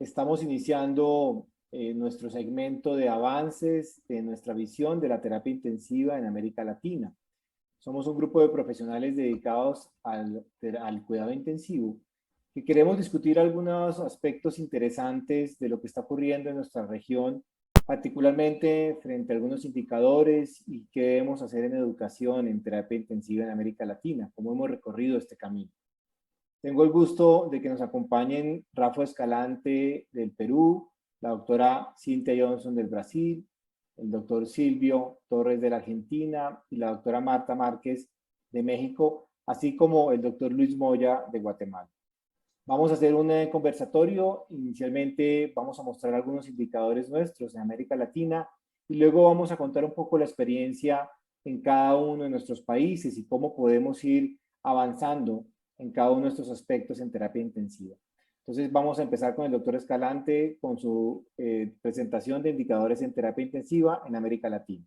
Estamos iniciando nuestro segmento de avances de nuestra visión de la terapia intensiva en América Latina. Somos un grupo de profesionales dedicados al cuidado intensivo que queremos discutir algunos aspectos interesantes de lo que está ocurriendo en nuestra región, particularmente frente a algunos indicadores y qué debemos hacer en educación en terapia intensiva en América Latina, cómo hemos recorrido este camino. Tengo el gusto de que nos acompañen Rafa Escalante del Perú, la doctora Cintia Johnson del Brasil, el doctor Silvio Torres de la Argentina y la doctora Marta Márquez de México, así como el doctor Luis Moya de Guatemala. Vamos a hacer un conversatorio. Inicialmente vamos a mostrar algunos indicadores nuestros en América Latina y luego vamos a contar un poco la experiencia en cada uno de nuestros países y cómo podemos ir avanzando en cada uno de estos aspectos en terapia intensiva. Entonces vamos a empezar con el doctor Escalante con su presentación de indicadores en terapia intensiva en América Latina.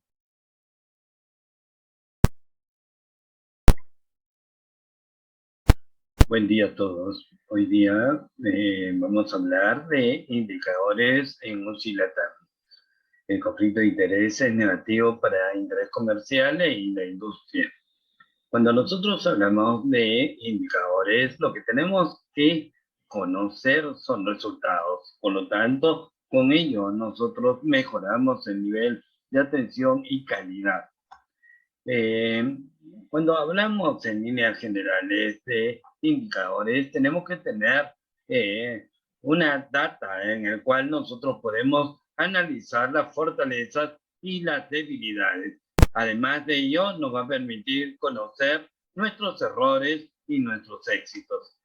Buen día a todos. Hoy día vamos a hablar de indicadores en UCI LATAM. El conflicto de interés es negativo para interés comercial y la industria. Cuando nosotros hablamos de indicadores, lo que tenemos que conocer son resultados. Por lo tanto, con ello nosotros mejoramos el nivel de atención y calidad. Cuando hablamos en líneas generales de indicadores, tenemos que tener una data en el cual nosotros podemos analizar las fortalezas y las debilidades. Además de ello, nos va a permitir conocer nuestros errores y nuestros éxitos.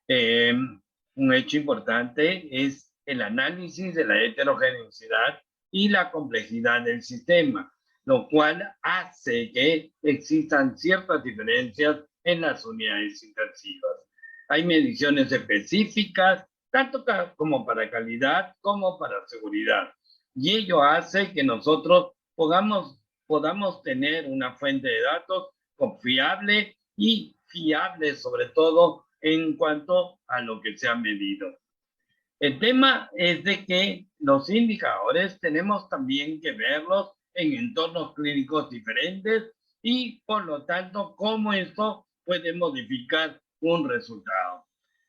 Un hecho importante es el análisis de la heterogeneidad y la complejidad del sistema, lo cual hace que existan ciertas diferencias en las unidades intensivas. Hay mediciones específicas, tanto como para calidad como para seguridad, y ello hace que nosotros podamos tener una fuente de datos confiable y fiable, sobre todo en cuanto a lo que se ha medido. El tema es de que los indicadores tenemos también que verlos en entornos clínicos diferentes y por lo tanto cómo esto puede modificar un resultado.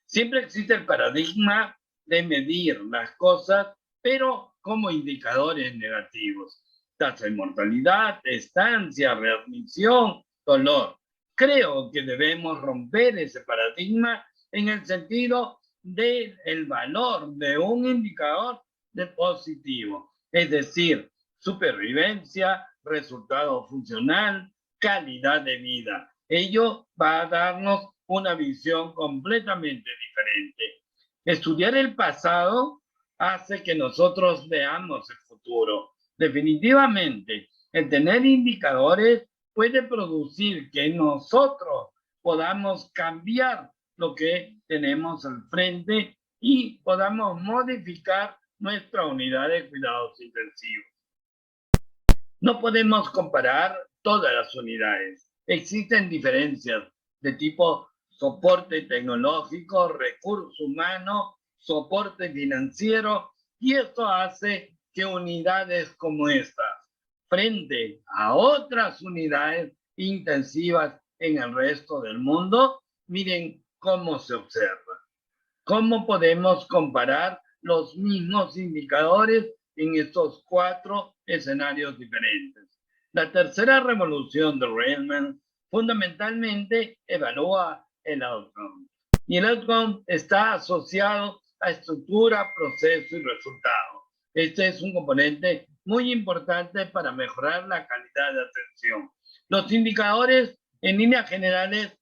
Siempre existe el paradigma de medir las cosas, pero como indicadores negativos. Tasa de mortalidad, estancia, readmisión, dolor. Creo que debemos romper ese paradigma en el sentido del valor de un indicador de positivo, es decir, supervivencia, resultado funcional, calidad de vida. Ello va a darnos una visión completamente diferente. Estudiar el pasado hace que nosotros veamos el futuro. Definitivamente, el tener indicadores puede producir que nosotros podamos cambiar lo que tenemos al frente y podamos modificar nuestra unidad de cuidados intensivos. No podemos comparar todas las unidades. Existen diferencias de tipo soporte tecnológico, recurso humano, soporte financiero, y esto hace que unidades como estas, frente a otras unidades intensivas en el resto del mundo, miren cómo se observa. ¿Cómo podemos comparar los mismos indicadores en estos 4 escenarios diferentes? La tercera revolución de Rayman fundamentalmente evalúa el outcome. Y el outcome está asociado a estructura, proceso y resultado. Este es un componente muy importante para mejorar la calidad de atención. Los indicadores, en líneas generales,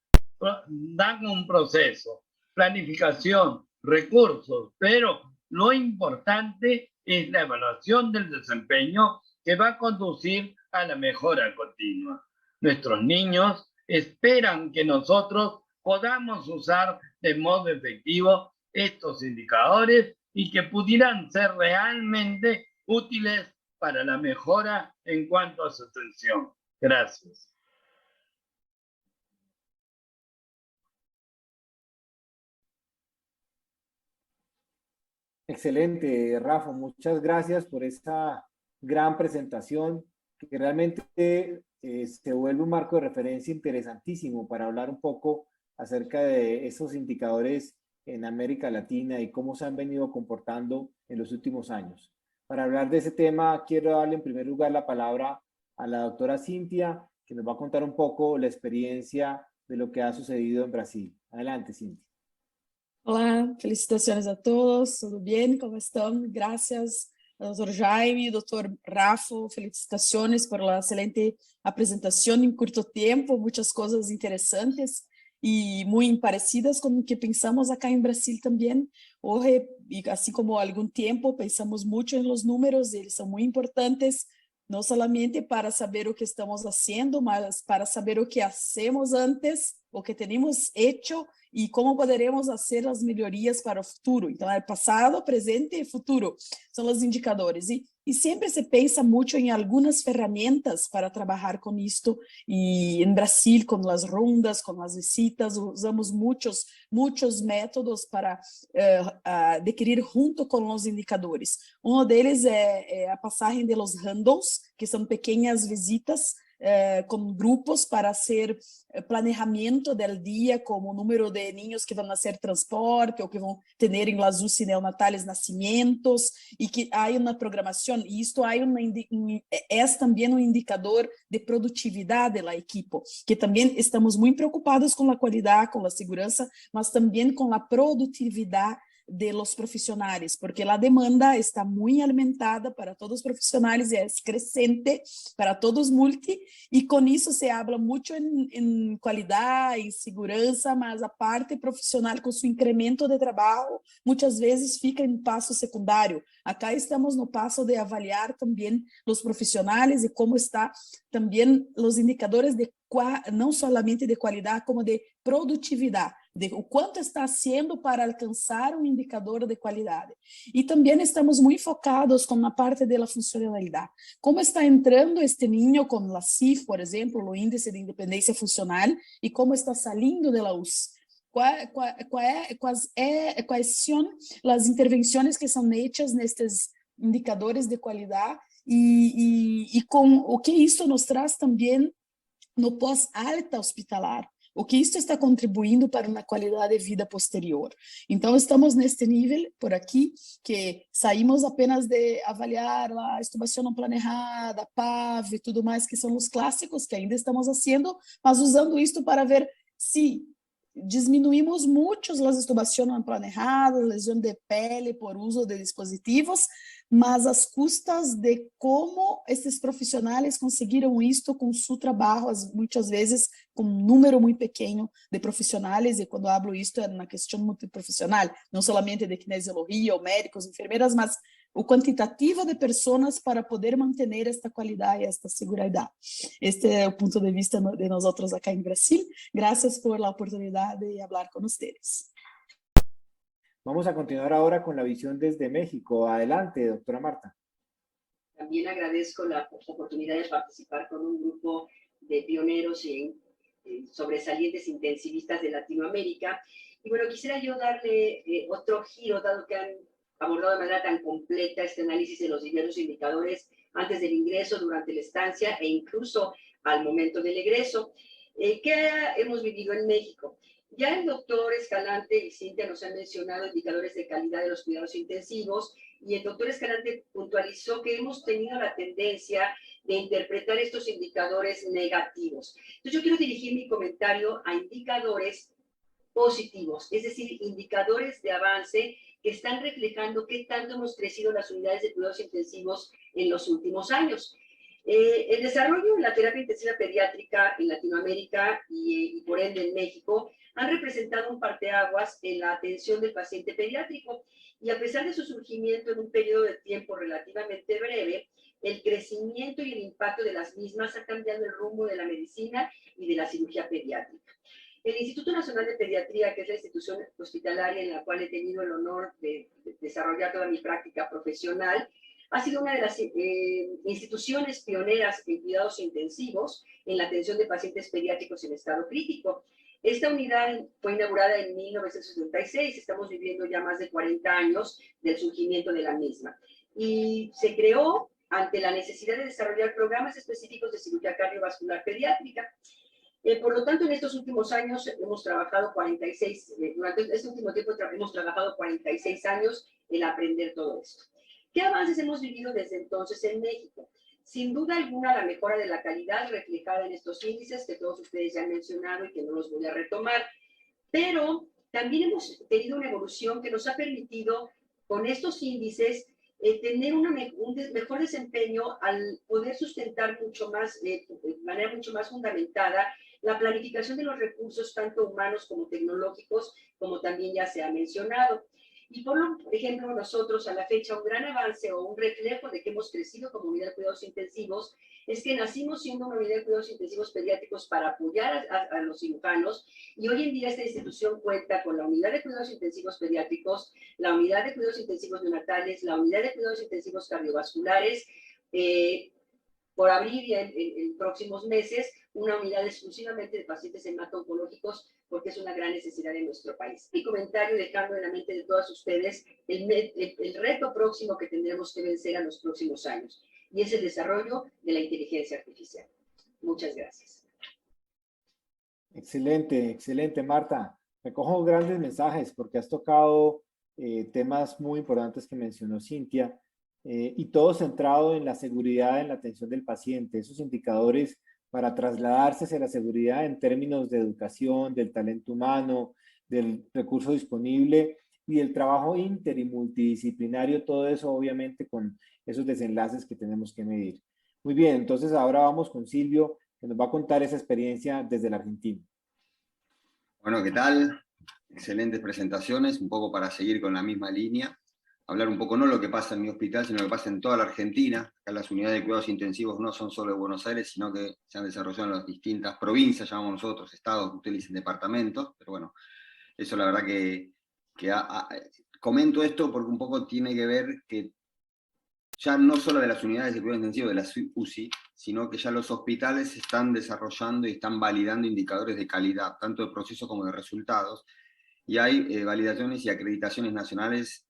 dan un proceso, planificación, recursos, pero lo importante es la evaluación del desempeño que va a conducir a la mejora continua. Nuestros niños esperan que nosotros podamos usar de modo efectivo estos indicadores y que pudieran ser realmente útiles para la mejora en cuanto a su atención. Gracias. Excelente, Rafa. Muchas gracias por esta gran presentación que realmente se vuelve un marco de referencia interesantísimo para hablar un poco acerca de esos indicadores en América Latina y cómo se han venido comportando en los últimos años. Para hablar de ese tema, quiero darle en primer lugar la palabra a la doctora Cintia, que nos va a contar un poco la experiencia de lo que ha sucedido en Brasil. Adelante, Cintia. Olá, felicitações a todos, tudo bem? Como estão? Graças ao Dr. Jaime, Dr. Rafa, felicitações por la excelente apresentação em curto tempo, muitas coisas interessantes e muito parecidas com o que pensamos acá em Brasil também. Hoje, e assim como há algum tempo, pensamos muito em los números, eles são muito importantes, não somente para saber o que estamos fazendo, mas para saber o que hacemos antes, o que temos hecho e como poderemos fazer as melhorias para o futuro. Então, é passado, presente e futuro, são os indicadores. E sempre se pensa muito em algumas ferramentas para trabalhar com isto, e em Brasil, com as rondas, com as visitas, usamos muitos métodos para adquirir junto com os indicadores. Um deles é a passagem de los handles, que são pequenas visitas, com grupos para fazer planejamento do dia, como o número de niños que vão nascer transporte ou que vão ter em las UCI neonatales nascimentos, e que há uma programação, e isto é também um indicador de produtividade da equipe, que também estamos muito preocupados com a qualidade, com a segurança, mas também com a produtividade de los profissionais, porque a demanda está muito alimentada para todos os profissionais e é crescente para todos multi, e com isso se habla muito em qualidade, em segurança, mas a parte profissional com seu incremento de trabalho muitas vezes fica em passo secundário. Acá estamos no passo de avaliar também os profissionais e como está também os indicadores de não somente de qualidade, como de produtividade, de o quanto está sendo para alcançar um indicador de qualidade. E também estamos muito focados com a parte da funcionalidade. Como está entrando este niño com a CIF, por exemplo, o índice de independência funcional, e como está saindo da US. Quais são as intervenções que são feitas nestes indicadores de qualidade e com o que isso nos traz também no pós-alta hospitalar, o que isso está contribuindo para uma qualidade de vida posterior. Então, estamos neste nível, por aqui, que saímos apenas de avaliar a estubação não planejada, PAV e tudo mais, que são os clássicos que ainda estamos fazendo, mas usando isto para ver se diminuímos muito as estubações não planejadas, lesão de pele por uso de dispositivos, mas as custas de como esses profissionais conseguiram isto com seu trabalho, muitas vezes com um número muito pequeno de profissionais, e quando hablo isto é na questão multiprofissional, não somente de kinesiologia ou médicos, enfermeiras, mas o quantitativo de pessoas para poder manter esta qualidade e esta segurança. Este é o ponto de vista de nós outros aqui em Brasil. Graças por la oportunidade de falar com vocês. Vamos a continuar ahora con la visión desde México. Adelante, doctora Marta. También agradezco la oportunidad de participar con un grupo de pioneros y sobresalientes intensivistas de Latinoamérica. Y bueno, quisiera yo darle otro giro, dado que han abordado de manera tan completa este análisis de los diversos indicadores antes del ingreso, durante la estancia e incluso al momento del egreso. ¿Qué hemos vivido en México? Ya el doctor Escalante y Cintia nos han mencionado indicadores de calidad de los cuidados intensivos, y el doctor Escalante puntualizó que hemos tenido la tendencia de interpretar estos indicadores negativos. Entonces yo quiero dirigir mi comentario a indicadores positivos, es decir, indicadores de avance que están reflejando qué tanto hemos crecido las unidades de cuidados intensivos en los últimos años. El desarrollo de la terapia intensiva pediátrica en Latinoamérica y por ende en México han representado un parteaguas en la atención del paciente pediátrico, y a pesar de su surgimiento en un periodo de tiempo relativamente breve, el crecimiento y el impacto de las mismas ha cambiado el rumbo de la medicina y de la cirugía pediátrica. El Instituto Nacional de Pediatría, que es la institución hospitalaria en la cual he tenido el honor de desarrollar toda mi práctica profesional, ha sido una de las instituciones pioneras en cuidados intensivos en la atención de pacientes pediátricos en estado crítico. Esta unidad fue inaugurada en 1976, estamos viviendo ya más de 40 años del surgimiento de la misma. Y se creó ante la necesidad de desarrollar programas específicos de cirugía cardiovascular pediátrica. Por lo tanto, en estos últimos años hemos trabajado 46, durante este último tiempo hemos trabajado 46 años en aprender todo esto. ¿Qué avances hemos vivido desde entonces en México? Sin duda alguna, la mejora de la calidad reflejada en estos índices que todos ustedes ya han mencionado y que no los voy a retomar, pero también hemos tenido una evolución que nos ha permitido, con estos índices, tener un mejor desempeño al poder sustentar mucho más, de manera mucho más fundamentada, la planificación de los recursos, tanto humanos como tecnológicos, como también ya se ha mencionado. Y por ejemplo, nosotros a la fecha un gran avance o un reflejo de que hemos crecido como unidad de cuidados intensivos es que nacimos siendo una unidad de cuidados intensivos pediátricos para apoyar a los cirujanos, y hoy en día esta institución cuenta con la unidad de cuidados intensivos pediátricos, la unidad de cuidados intensivos neonatales, la unidad de cuidados intensivos cardiovasculares, por abrir ya en próximos meses una unidad exclusivamente de pacientes hemato-oncológicos, porque es una gran necesidad en nuestro país. Mi comentario, dejando en la mente de todas ustedes el reto próximo que tendremos que vencer a los próximos años, y es el desarrollo de la inteligencia artificial. Muchas gracias. Excelente, excelente, Marta. Recojo grandes mensajes porque has tocado temas muy importantes que mencionó Cintia, y todo centrado en la seguridad en la atención del paciente, esos indicadores para trasladarse hacia la seguridad en términos de educación, del talento humano, del recurso disponible y el trabajo inter y multidisciplinario, todo eso obviamente con esos desenlaces que tenemos que medir. Muy bien, entonces ahora vamos con Silvio, que nos va a contar esa experiencia desde la Argentina. Bueno, ¿qué tal? Excelentes presentaciones, un poco para seguir con la misma línea. Hablar un poco no lo que pasa en mi hospital, sino lo que pasa en toda la Argentina. Acá las unidades de cuidados intensivos no son solo de Buenos Aires, sino que se han desarrollado en las distintas provincias, llamamos nosotros, estados, ustedes dicen departamentos, pero bueno, eso la verdad que comento esto porque un poco tiene que ver que ya no solo de las unidades de cuidados intensivos, de las UCI, sino que ya los hospitales están desarrollando y están validando indicadores de calidad, tanto de proceso como de resultados, y hay validaciones y acreditaciones nacionales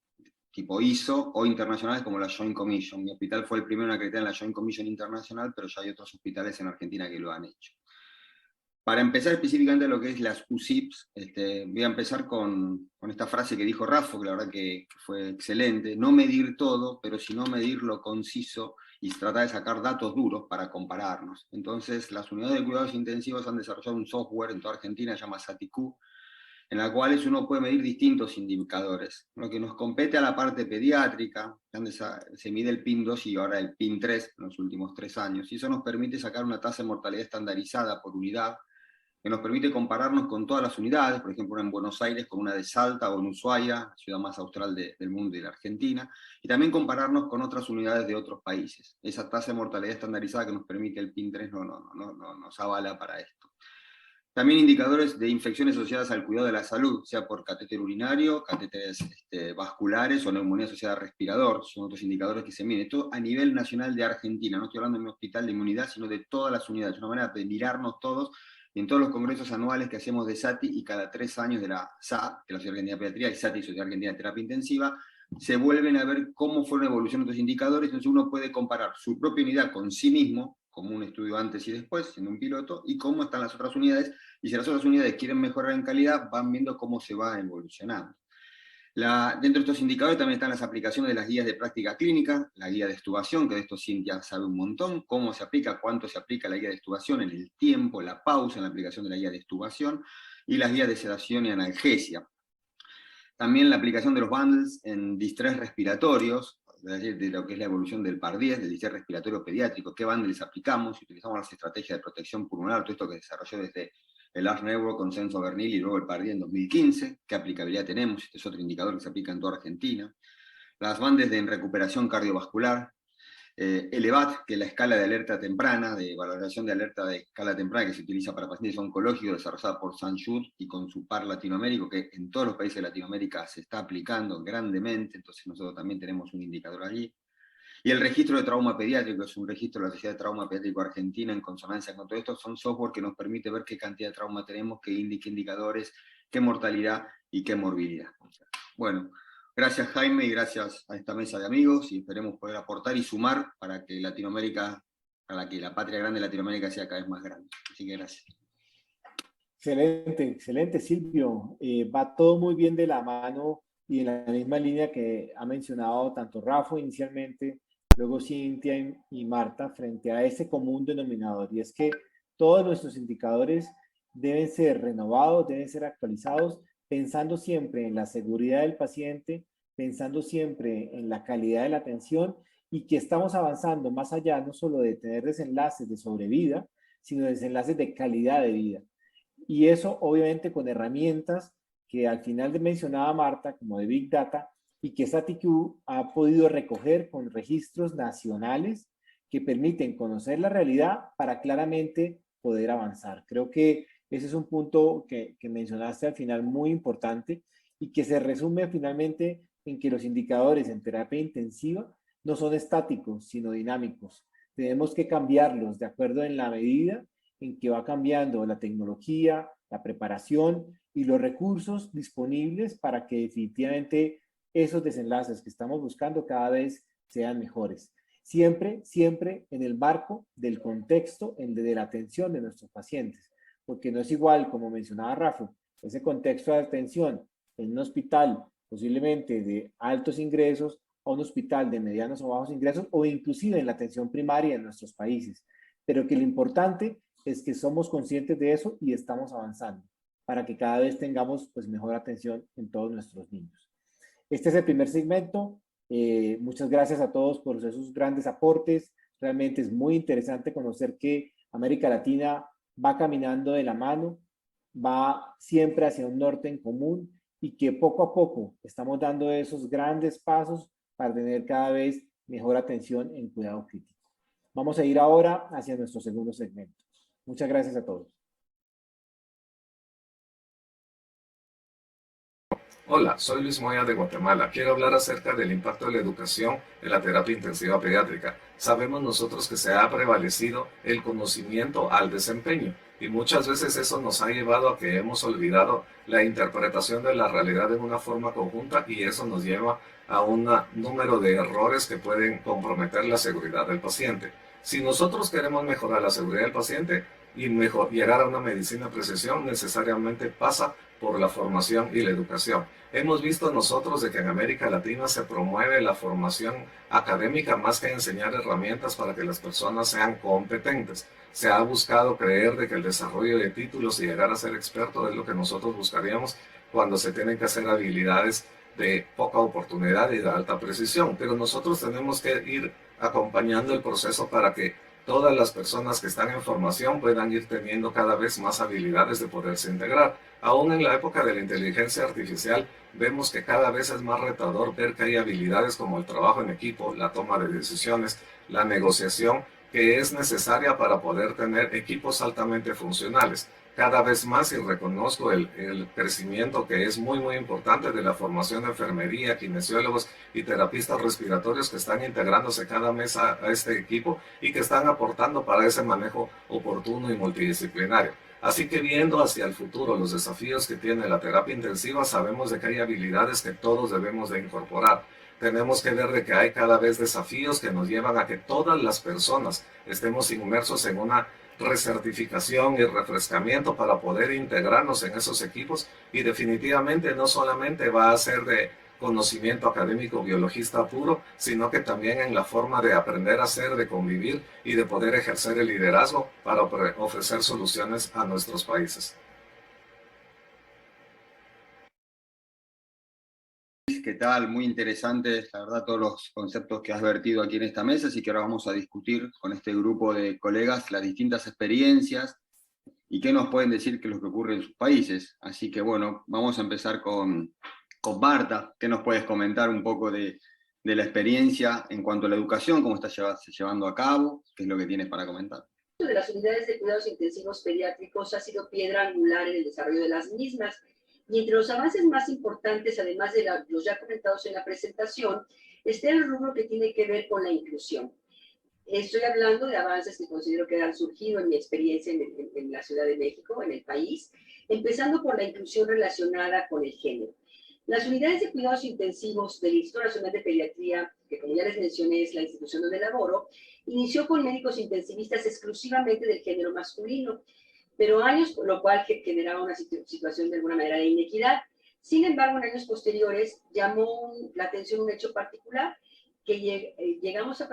tipo ISO o internacionales como la Joint Commission. Mi hospital fue el primero en acreditar en la Joint Commission internacional, pero ya hay otros hospitales en Argentina que lo han hecho. Para empezar específicamente lo que es las UCIPS, voy a empezar con esta frase que dijo Rafa, que la verdad que fue excelente: no medir todo, pero sino medir lo conciso y tratar de sacar datos duros para compararnos. Entonces, las unidades de cuidados intensivos han desarrollado un software en toda Argentina, se llama SATIQ, en la cual uno puede medir distintos indicadores. Lo que nos compete a la parte pediátrica, se mide el PIN2 y ahora el PIN3 en los últimos 3 años, y eso nos permite sacar una tasa de mortalidad estandarizada por unidad, que nos permite compararnos con todas las unidades, por ejemplo, una en Buenos Aires con una de Salta o en Ushuaia, la ciudad más austral del mundo y de la Argentina, y también compararnos con otras unidades de otros países. Esa tasa de mortalidad estandarizada que nos permite el PIN3 nos avala para esto. También indicadores de infecciones asociadas al cuidado de la salud, sea por catéter urinario, catéteres vasculares o neumonía asociada a respirador, son otros indicadores que se miden. Esto a nivel nacional de Argentina, no estoy hablando de mi hospital de inmunidad, sino de todas las unidades, una manera de mirarnos todos, y en todos los congresos anuales que hacemos de SATI y cada 3 años de la SA, que es la Sociedad Argentina de Pediatría, y SATI, Sociedad Argentina de Terapia Intensiva, se vuelven a ver cómo fue la evolución de estos indicadores. Entonces uno puede comparar su propia unidad con sí mismo, como un estudio antes y después, siendo un piloto, y cómo están las otras unidades, y si las otras unidades quieren mejorar en calidad, van viendo cómo se va evolucionando. Dentro de estos indicadores también están las aplicaciones de las guías de práctica clínica, la guía de extubación, que de esto Cintia sabe un montón, cómo se aplica, cuánto se aplica la guía de extubación, en el tiempo, la pausa en la aplicación de la guía de extubación, y las guías de sedación y analgesia. También la aplicación de los bundles en distrés respiratorios, es decir, de lo que es la evolución del PAR-10, del distrés respiratorio pediátrico, qué bundles aplicamos, si utilizamos las estrategias de protección pulmonar, todo esto que desarrolló desde el Large Network, Consenso Bernil y luego el PAR-10 en 2015, qué aplicabilidad tenemos, este es otro indicador que se aplica en toda Argentina. Las bandes de recuperación cardiovascular, el EVAT, que es la escala de alerta temprana, de valoración de alerta de escala temprana que se utiliza para pacientes oncológicos, desarrollada por St. Jude y con su par latinoamérico, que en todos los países de Latinoamérica se está aplicando grandemente, entonces nosotros también tenemos un indicador allí. Y el registro de trauma pediátrico es un registro de la Sociedad de Trauma Pediátrico Argentina en consonancia con todo esto. Son software que nos permite ver qué cantidad de trauma tenemos, qué indicadores, qué mortalidad y qué morbilidad. Bueno, gracias Jaime y gracias a esta mesa de amigos y esperemos poder aportar y sumar para que Latinoamérica, para que la patria grande de Latinoamérica sea cada vez más grande. Así que gracias. Excelente, excelente Silvio. Va todo muy bien de la mano y en la misma línea que ha mencionado tanto Rafa inicialmente, luego Cintia y Marta, frente a ese común denominador, y es que todos nuestros indicadores deben ser renovados, deben ser actualizados, pensando siempre en la seguridad del paciente, pensando siempre en la calidad de la atención y que estamos avanzando más allá no solo de tener desenlaces de sobrevida, sino desenlaces de calidad de vida. Y eso obviamente con herramientas que al final mencionaba Marta, como de Big Data, y que SATIQ ha podido recoger con registros nacionales que permiten conocer la realidad para claramente poder avanzar. Creo que ese es un punto que mencionaste al final muy importante y que se resume finalmente en que los indicadores en terapia intensiva no son estáticos, sino dinámicos. Tenemos que cambiarlos de acuerdo en la medida en que va cambiando la tecnología, la preparación y los recursos disponibles para que definitivamente esos desenlaces que estamos buscando cada vez sean mejores. Siempre, siempre en el marco del contexto de la atención de nuestros pacientes, porque no es igual, como mencionaba Rafa, ese contexto de atención en un hospital posiblemente de altos ingresos a un hospital de medianos o bajos ingresos o inclusive en la atención primaria en nuestros países. Pero que lo importante es que somos conscientes de eso y estamos avanzando para que cada vez tengamos pues mejor atención en todos nuestros niños. Este es el primer segmento. Muchas gracias a todos por esos grandes aportes. Realmente es muy interesante conocer que América Latina va caminando de la mano, va siempre hacia un norte en común y que poco a poco estamos dando esos grandes pasos para tener cada vez mejor atención en cuidado crítico. Vamos a ir ahora hacia nuestro segundo segmento. Muchas gracias a todos. Hola, soy Luis Moya de Guatemala. Quiero hablar acerca del impacto de la educación en la terapia intensiva pediátrica. Sabemos nosotros que se ha prevalecido el conocimiento al desempeño y muchas veces eso nos ha llevado a que hemos olvidado la interpretación de la realidad en una forma conjunta y eso nos lleva a un número de errores que pueden comprometer la seguridad del paciente. Si nosotros queremos mejorar la seguridad del paciente y llegar a una medicina de precisión, necesariamente pasa por la formación y la educación. Hemos visto nosotros de que en América Latina se promueve la formación académica más que enseñar herramientas para que las personas sean competentes. Se ha buscado creer de que el desarrollo de títulos y llegar a ser experto es lo que nosotros buscaríamos cuando se tienen que hacer habilidades de poca oportunidad y de alta precisión. Pero nosotros tenemos que ir acompañando el proceso para que todas las personas que están en formación puedan ir teniendo cada vez más habilidades de poderse integrar. Aún en la época de la inteligencia artificial, vemos que cada vez es más retador ver que hay habilidades como el trabajo en equipo, la toma de decisiones, la negociación, que es necesaria para poder tener equipos altamente funcionales. Cada vez más, y reconozco el crecimiento que es muy importante de la formación de enfermería, kinesiólogos y terapistas respiratorios que están integrándose cada mes a este equipo y que están aportando para ese manejo oportuno y multidisciplinario. Así que viendo hacia el futuro los desafíos que tiene la terapia intensiva, sabemos de que hay habilidades que todos debemos de incorporar. Tenemos que ver de que hay cada vez desafíos que nos llevan a que todas las personas estemos inmersos en una recertificación y refrescamiento para poder integrarnos en esos equipos y definitivamente no solamente va a ser de conocimiento académico biologista puro, sino que también en la forma de aprender a ser, de convivir y de poder ejercer el liderazgo para ofrecer soluciones a nuestros países. ¿Qué tal? Muy interesantes, la verdad, todos los conceptos que has vertido aquí en esta mesa, así que ahora vamos a discutir con este grupo de colegas las distintas experiencias y qué nos pueden decir qué es lo que ocurre en sus países. Así que bueno, vamos a empezar con Marta. ¿Qué nos puedes comentar un poco de la experiencia en cuanto a la educación, cómo está llevando a cabo, qué es lo que tienes para comentar? De las unidades de cuidados intensivos pediátricos ha sido piedra angular en el desarrollo de las mismas. Y entre los avances más importantes, además de los ya comentados en la presentación, está en el rubro que tiene que ver con la inclusión. Estoy hablando de avances que considero que han surgido en mi experiencia en la Ciudad de México, en el país, empezando por la inclusión relacionada con el género. Las unidades de cuidados intensivos del Instituto Nacional de Pediatría, que como ya les mencioné es la institución donde laboro, inició con médicos intensivistas exclusivamente del género masculino, pero años, lo cual generaba una situación de alguna manera de inequidad. Sin embargo, en años posteriores llamó la atención un hecho particular, que llegamos a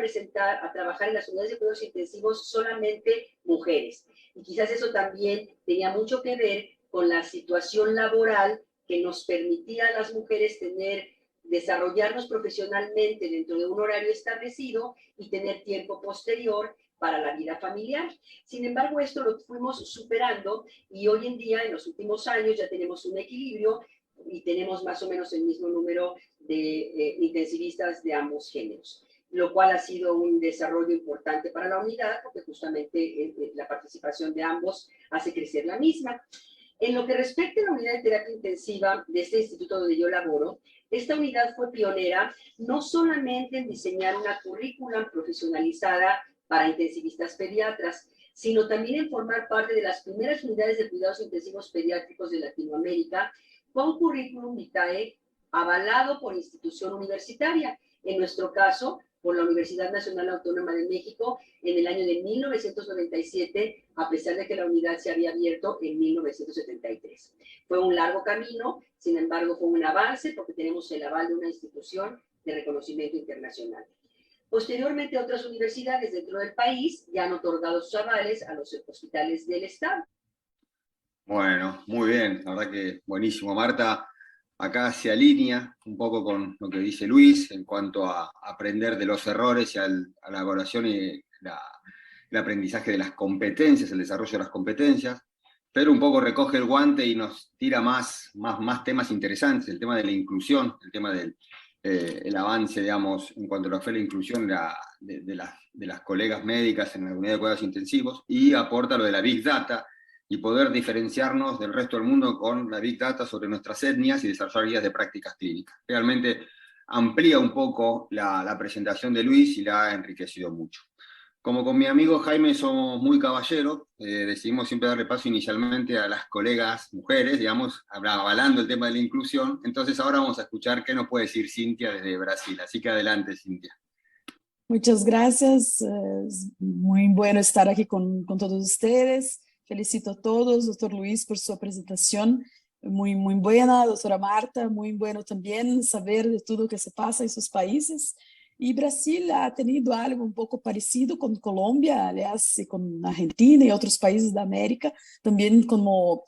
trabajar en las unidades de cuidados intensivos solamente mujeres. Y quizás eso también tenía mucho que ver con la situación laboral que nos permitía a las mujeres desarrollarnos profesionalmente dentro de un horario establecido y tener tiempo posterior para la vida familiar. Sin embargo, esto lo fuimos superando y hoy en día, en los últimos años, ya tenemos un equilibrio y tenemos más o menos el mismo número de intensivistas de ambos géneros, lo cual ha sido un desarrollo importante para la unidad porque justamente la participación de ambos hace crecer la misma. En lo que respecta a la unidad de terapia intensiva de este instituto donde yo laboro, esta unidad fue pionera no solamente en diseñar una currícula profesionalizada para intensivistas pediatras, sino también en formar parte de las primeras unidades de cuidados intensivos pediátricos de Latinoamérica con currículum vitae avalado por institución universitaria. En nuestro caso, por la Universidad Nacional Autónoma de México en el año de 1997, a pesar de que la unidad se había abierto en 1973. Fue un largo camino, sin embargo fue un avance porque tenemos el aval de una institución de reconocimiento internacional. Posteriormente, otras universidades dentro del país ya han otorgado sus avales a los hospitales del Estado. Bueno, muy bien, la verdad que buenísimo. Marta, acá se alinea un poco con lo que dice Luis en cuanto a aprender de los errores y a la evaluación y el aprendizaje de las competencias, el desarrollo de las competencias, pero un poco recoge el guante y nos tira más temas interesantes, el tema de la inclusión, el tema del el avance, digamos, en cuanto a lo que fue la inclusión de las colegas médicas en la unidad de cuidados intensivos, y aporta lo de la Big Data, y poder diferenciarnos del resto del mundo con la Big Data sobre nuestras etnias y desarrollar guías de prácticas clínicas. Realmente amplía un poco la presentación de Luis y la ha enriquecido mucho. Como con mi amigo Jaime somos muy caballeros, decidimos siempre darle paso inicialmente a las colegas mujeres, digamos, avalando el tema de la inclusión. Entonces ahora vamos a escuchar qué nos puede decir Cintia desde Brasil. Así que adelante, Cintia. Muchas gracias, es muy bueno estar aquí con todos ustedes. Felicito a todos, doctor Luis, por su presentación, muy buena, doctora Marta, muy bueno también saber de todo lo que se pasa en sus países. Y Brasil ha tenido algo un poco parecido con Colombia, aliás, con Argentina y otros países de América, también como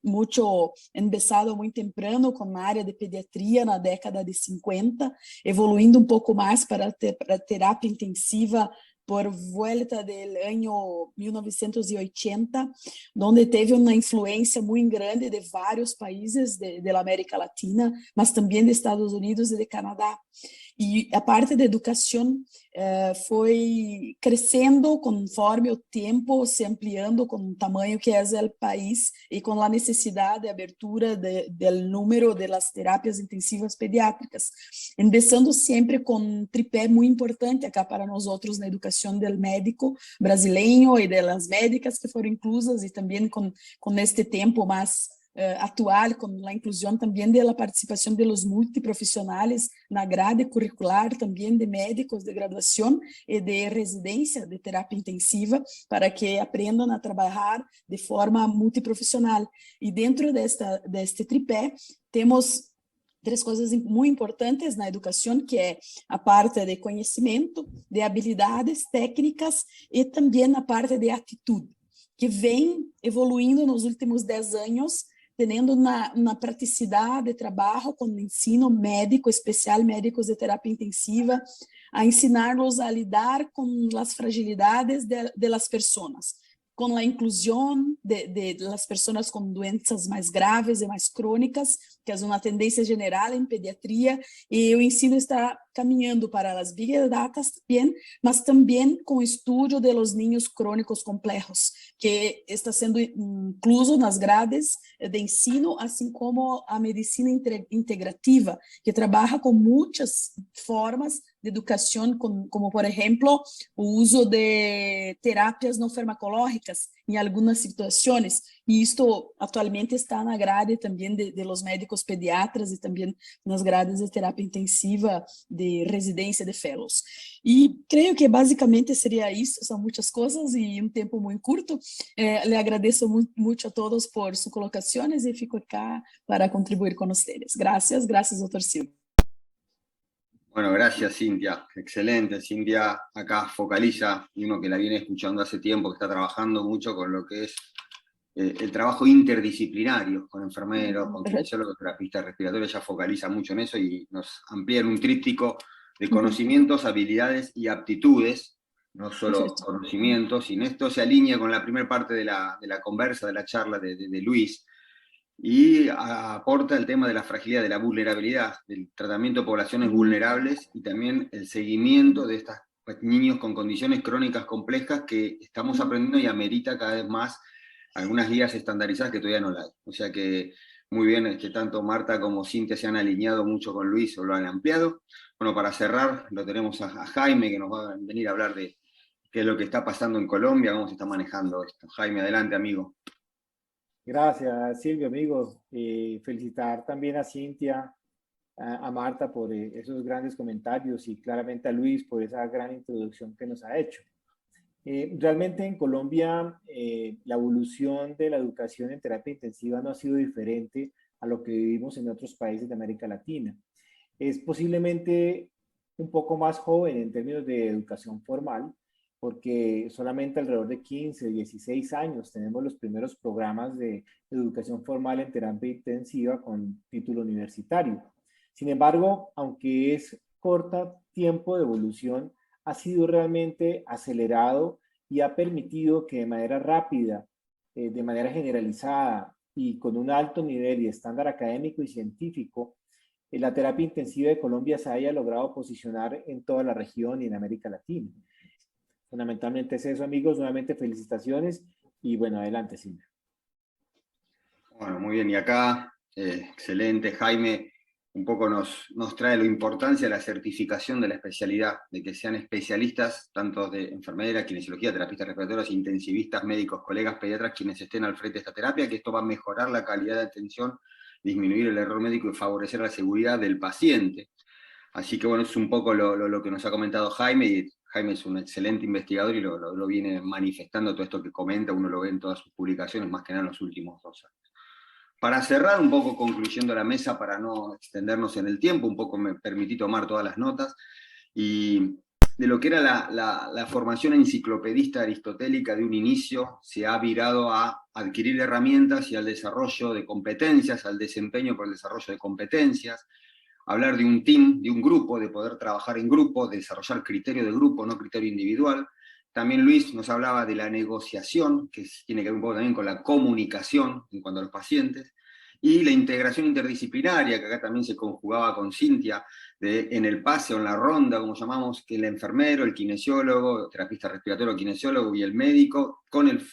mucho empezado muy temprano con la área de pediatría en la década de 50, evoluindo un poco más para terapia intensiva por vuelta del año 1980, donde teve uma influência muito grande de vários países da América Latina, mas também de Estados Unidos e de Canadá. E a parte da educação foi crescendo conforme o tempo, se ampliando com o tamanho que é o país e com a necessidade de abertura do número de las terapias intensivas pediátricas, começando sempre com um tripé muito importante acá para nós outros na educação do médico brasileiro e das médicas que foram inclusas, e também com este tempo mais atual, com a inclusão também da participação dos multiprofissionais na grade curricular, também de médicos de graduação e de residência de terapia intensiva, para que aprendam a trabalhar de forma multiprofissional. E dentro deste tripé, temos três coisas muito importantes na educação, que é a parte de conhecimento, de habilidades técnicas e também a parte de atitude, que vem evoluindo nos últimos 10 anos, tendo uma praticidade de trabalho com o ensino médico, especial médicos de terapia intensiva, a ensinar-los a lidar com as fragilidades de las pessoas, com a inclusão de las pessoas com doenças mais graves e mais crônicas, que é uma tendência geral em pediatria, e o ensino está caminhando para as Big Data também, mas também com o estudo de los niños crônicos complejos, que está sendo incluso nas grades de ensino, assim como a medicina integrativa, que trabalha com muitas formas de educação, como por exemplo, o uso de terapias não farmacológicas em algumas situações, e isto atualmente está na grade também de los médicos pediatras e também nas grades de terapia intensiva de residência de fellows. E creio que basicamente seria isso, são muitas coisas e um tempo muito curto. Le agradeço muito a todos por suas colocações e fico acá para contribuir com vocês. Gracias, doutor Silva. Bueno, gracias Cintia, excelente. Cintia acá focaliza, y uno que la viene escuchando hace tiempo, que está trabajando mucho con lo que es el trabajo interdisciplinario, con enfermeros, con kinesiólogos, terapistas respiratorios, ella focaliza mucho en eso y nos amplía en un tríptico de conocimientos, habilidades y aptitudes, no solo conocimientos, y en esto se alinea con la primera parte de la conversa, de la charla de Luis, y aporta el tema de la fragilidad, de la vulnerabilidad, del tratamiento de poblaciones vulnerables y también el seguimiento de estos niños con condiciones crónicas complejas que estamos aprendiendo y amerita cada vez más algunas guías estandarizadas que todavía no la hay. O sea que muy bien que tanto Marta como Cintia se han alineado mucho con Luis o lo han ampliado. Bueno, para cerrar lo tenemos a Jaime, que nos va a venir a hablar de qué es lo que está pasando en Colombia, cómo se está manejando esto. Jaime, adelante, amigo. Gracias, Silvio, amigos. Felicitar también a Cintia, a Marta por esos grandes comentarios y claramente a Luis por esa gran introducción que nos ha hecho. Realmente en Colombia la evolución de la educación en terapia intensiva no ha sido diferente a lo que vivimos en otros países de América Latina. Es posiblemente un poco más joven en términos de educación formal, porque solamente alrededor de 15, 16 años tenemos los primeros programas de educación formal en terapia intensiva con título universitario. Sin embargo, aunque es corto tiempo de evolución, ha sido realmente acelerado y ha permitido que de manera rápida, de manera generalizada y con un alto nivel y estándar académico y científico, la terapia intensiva de Colombia se haya logrado posicionar en toda la región y en América Latina. Fundamentalmente es eso, amigos. Nuevamente felicitaciones y bueno, adelante, Silvia. Bueno, muy bien. Y acá, excelente, Jaime, un poco nos trae la importancia de la certificación de la especialidad, de que sean especialistas, tanto de enfermera, kinesiología, terapistas respiratorios, intensivistas, médicos, colegas, pediatras, quienes estén al frente de esta terapia, que esto va a mejorar la calidad de atención, disminuir el error médico y favorecer la seguridad del paciente. Así que bueno, es un poco lo que nos ha comentado Jaime, y Jaime es un excelente investigador y lo viene manifestando todo esto que comenta, uno lo ve en todas sus publicaciones, más que nada en los últimos 2 años. Para cerrar un poco, concluyendo la mesa, para no extendernos en el tiempo, un poco me permití tomar todas las notas, y de lo que era la formación enciclopedista aristotélica de un inicio, se ha virado a adquirir herramientas y al desarrollo de competencias, al desempeño por el desarrollo de competencias, hablar de un team, de un grupo, de poder trabajar en grupo, de desarrollar criterio de grupo, no criterio individual. También Luis nos hablaba de la negociación, que tiene que ver un poco también con la comunicación en cuanto a los pacientes, y la integración interdisciplinaria, que acá también se conjugaba con Cintia, en el pase o en la ronda, como llamamos, que el enfermero, el kinesiólogo, terapista respiratorio, kinesiólogo y el médico,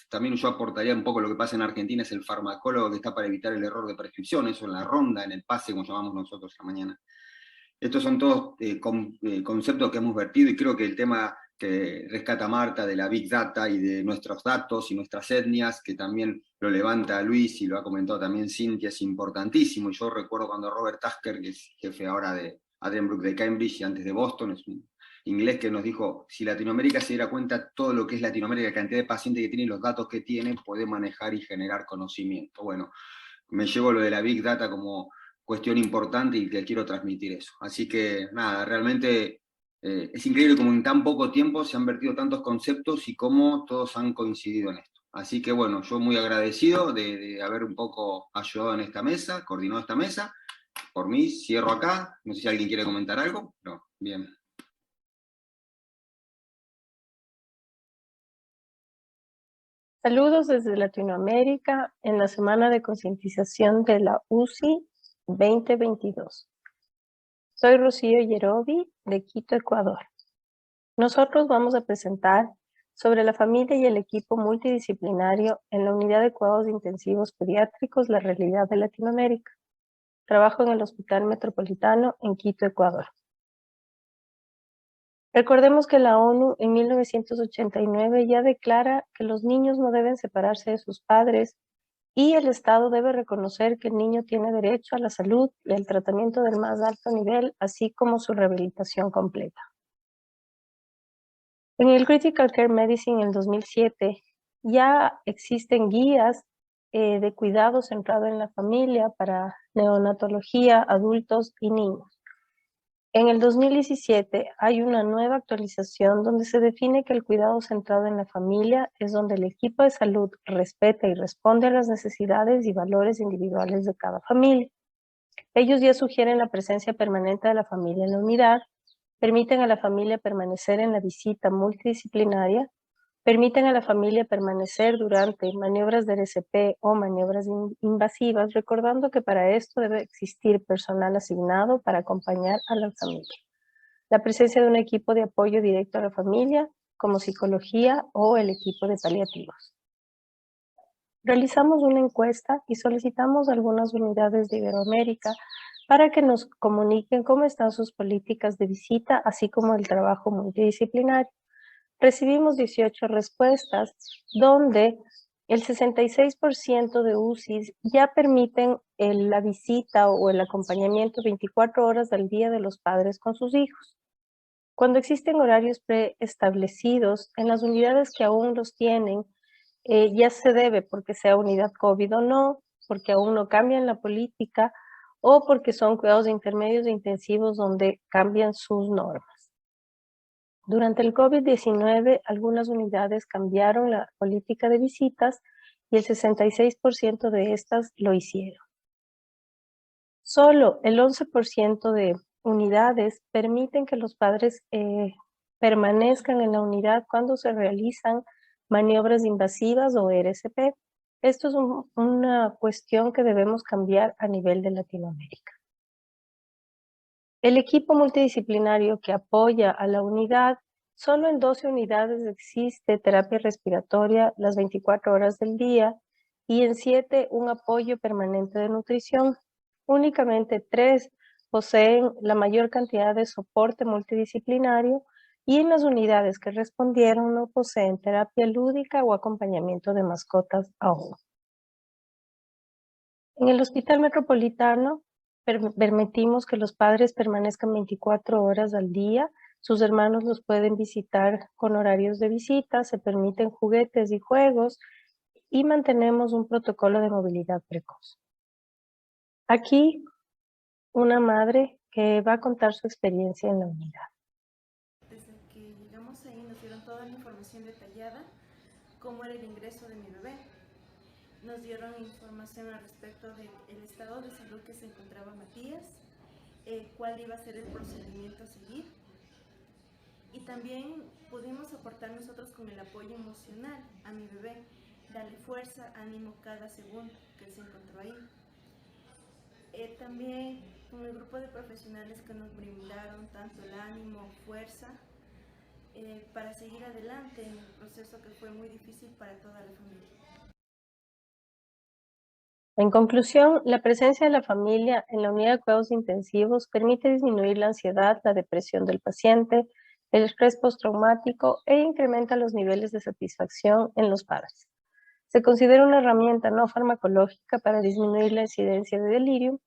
también yo aportaría un poco lo que pasa en Argentina, es el farmacólogo que está para evitar el error de prescripción, eso en la ronda, en el pase, como llamamos nosotros esta mañana. Estos son todos conceptos que hemos vertido, y creo que el tema que rescata Marta de la Big Data y de nuestros datos y nuestras etnias, que también lo levanta Luis y lo ha comentado también Cintia, es importantísimo. Y yo recuerdo cuando Robert Tasker, que es jefe ahora de Addenbrooke de Cambridge y antes de Boston, es un inglés que nos dijo, si Latinoamérica se diera cuenta todo lo que es Latinoamérica, la cantidad de pacientes que tiene y los datos que tiene, puede manejar y generar conocimiento. Bueno, me llevo lo de la Big Data como cuestión importante y que quiero transmitir eso. Así que nada, realmente es increíble cómo en tan poco tiempo se han vertido tantos conceptos y cómo todos han coincidido en esto. Así que bueno, yo muy agradecido de haber un poco ayudado en esta mesa, coordinado esta mesa. Por mí, cierro acá. No sé si alguien quiere comentar algo. No, bien. Saludos desde Latinoamérica en la semana de concientización de la UCI 2022. Soy Rocío Yerobi, de Quito, Ecuador. Nosotros vamos a presentar sobre la familia y el equipo multidisciplinario en la Unidad de Cuidados Intensivos Pediátricos, la realidad de Latinoamérica. Trabajo en el Hospital Metropolitano en Quito, Ecuador. Recordemos que la ONU en 1989 ya declara que los niños no deben separarse de sus padres y el Estado debe reconocer que el niño tiene derecho a la salud y al tratamiento del más alto nivel, así como su rehabilitación completa. En el Critical Care Medicine en el 2007 ya existen guías de cuidado centrado en la familia para neonatología, adultos y niños. En el 2017 hay una nueva actualización donde se define que el cuidado centrado en la familia es donde el equipo de salud respeta y responde a las necesidades y valores individuales de cada familia. Ellos ya sugieren la presencia permanente de la familia en la unidad, permiten a la familia permanecer en la visita multidisciplinaria, permiten a la familia permanecer durante maniobras de RCP o maniobras invasivas, recordando que para esto debe existir personal asignado para acompañar a la familia. La presencia de un equipo de apoyo directo a la familia, como psicología o el equipo de paliativos. Realizamos una encuesta y solicitamos a algunas unidades de Iberoamérica para que nos comuniquen cómo están sus políticas de visita, así como el trabajo multidisciplinario. Recibimos 18 respuestas, donde el 66% de UCIs ya permiten la visita o el acompañamiento 24 horas al día de los padres con sus hijos. Cuando existen horarios preestablecidos, en las unidades que aún los tienen, ya se debe porque sea unidad COVID o no, porque aún no cambian la política o porque son cuidados intermedios e intensivos donde cambian sus normas. Durante el COVID-19, algunas unidades cambiaron la política de visitas y el 66% de estas lo hicieron. Solo el 11% de unidades permiten que los padres permanezcan en la unidad cuando se realizan maniobras invasivas o RCP. Esto es una cuestión que debemos cambiar a nivel de Latinoamérica. El equipo multidisciplinario que apoya a la unidad, solo en 12 unidades existe terapia respiratoria las 24 horas del día y en 7 un apoyo permanente de nutrición. Únicamente 3 poseen la mayor cantidad de soporte multidisciplinario y en las unidades que respondieron no poseen terapia lúdica o acompañamiento de mascotas aún. En el Hospital Metropolitano permitimos que los padres permanezcan 24 horas al día. Sus hermanos los pueden visitar con horarios de visita, se permiten juguetes y juegos y mantenemos un protocolo de movilidad precoz. Aquí una madre que va a contar su experiencia en la unidad. Desde que llegamos ahí nos dieron toda la información detallada, cómo era el ingreso de mi bebé. Nos dieron información al respecto del estado de salud que se encontraba Matías, cuál iba a ser el procedimiento a seguir. Y también pudimos aportar nosotros con el apoyo emocional a mi bebé, darle fuerza, ánimo cada segundo que él se encontró ahí. También con el grupo de profesionales que nos brindaron tanto el ánimo, fuerza, para seguir adelante en el proceso que fue muy difícil para toda la familia. En conclusión, la presencia de la familia en la unidad de cuidados intensivos permite disminuir la ansiedad, la depresión del paciente, el estrés postraumático e incrementa los niveles de satisfacción en los padres. Se considera una herramienta no farmacológica para disminuir la incidencia de delirium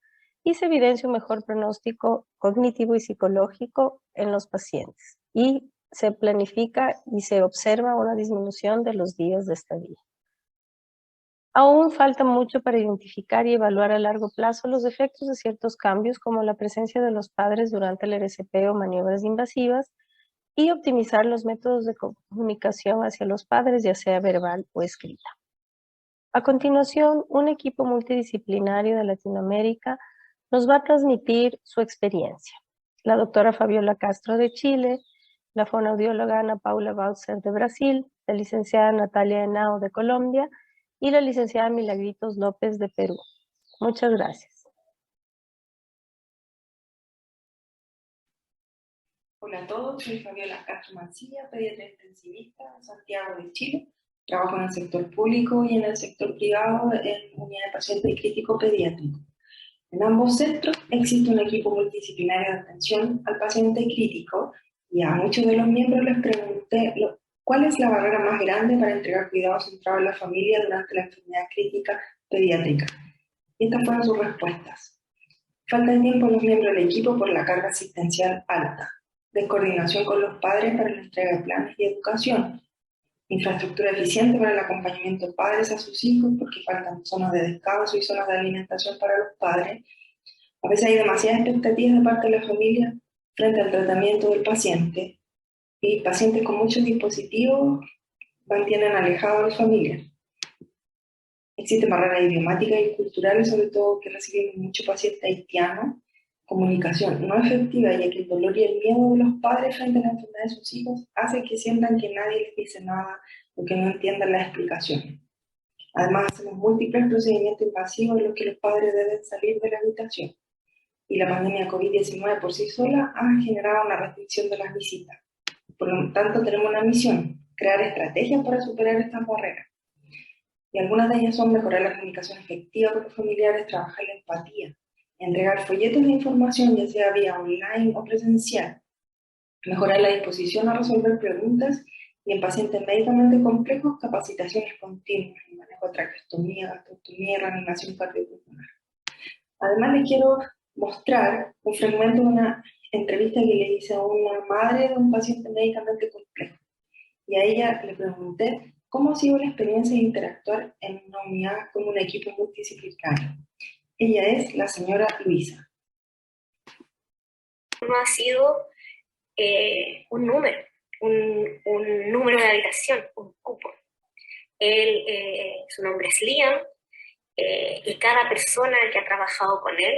y se evidencia un mejor pronóstico cognitivo y psicológico en los pacientes y se planifica y se observa una disminución de los días de estadía. Aún falta mucho para identificar y evaluar a largo plazo los efectos de ciertos cambios como la presencia de los padres durante el RCP o maniobras invasivas y optimizar los métodos de comunicación hacia los padres, ya sea verbal o escrita. A continuación, un equipo multidisciplinario de Latinoamérica nos va a transmitir su experiencia. La doctora Fabiola Castro de Chile, la fonoaudióloga Ana Paula Bauser de Brasil, la licenciada Natalia Henao de Colombia y la licenciada Milagritos López de Perú. Muchas gracias. Hola a todos, soy Fabiola Castro Mancilla, pediatra intensivista en Santiago de Chile. Trabajo en el sector público y en el sector privado en unidad de paciente crítico pediátrico. En ambos centros existe un equipo multidisciplinario de atención al paciente crítico y a muchos de los miembros les pregunté cuál es la barrera más grande para entregar cuidados centrados en la familia durante la enfermedad crítica pediátrica. Y estas fueron sus respuestas. Falta de tiempo en los miembros del equipo por la carga asistencial alta. Descoordinación con los padres para la entrega de planes y educación. Infraestructura eficiente para el acompañamiento de padres a sus hijos porque faltan zonas de descanso y zonas de alimentación para los padres. A veces hay demasiadas expectativas de parte de la familia frente al tratamiento del paciente y pacientes con muchos dispositivos mantienen alejados a la familia. Existen barreras idiomáticas y culturales, sobre todo que recibimos muchos pacientes haitianos. Comunicación no efectiva, ya que el dolor y el miedo de los padres frente a la enfermedad de sus hijos hace que sientan que nadie les dice nada o que no entiendan las explicaciones. Además, hacemos múltiples procedimientos invasivos en los que los padres deben salir de la habitación. Y la pandemia COVID-19 por sí sola ha generado una restricción de las visitas. Por lo tanto, tenemos una misión: crear estrategias para superar estas barreras. Y algunas de ellas son mejorar la comunicación efectiva con los familiares, trabajar la empatía, entregar folletos de información, ya sea vía online o presencial, mejorar la disposición a resolver preguntas y en pacientes médicamente complejos, capacitaciones continuas en manejo de traqueostomía, gastrostomía y reanimación cardiopulmonar. Además, les quiero mostrar un fragmento de una entrevista que le hice a una madre de un paciente médicamente complejo. Y a ella le pregunté cómo ha sido la experiencia de interactuar en una unidad con un equipo multidisciplinario. Ella es la señora Luisa. No ha sido un número de habitación, un cupo. Su nombre es Liam, y cada persona que ha trabajado con él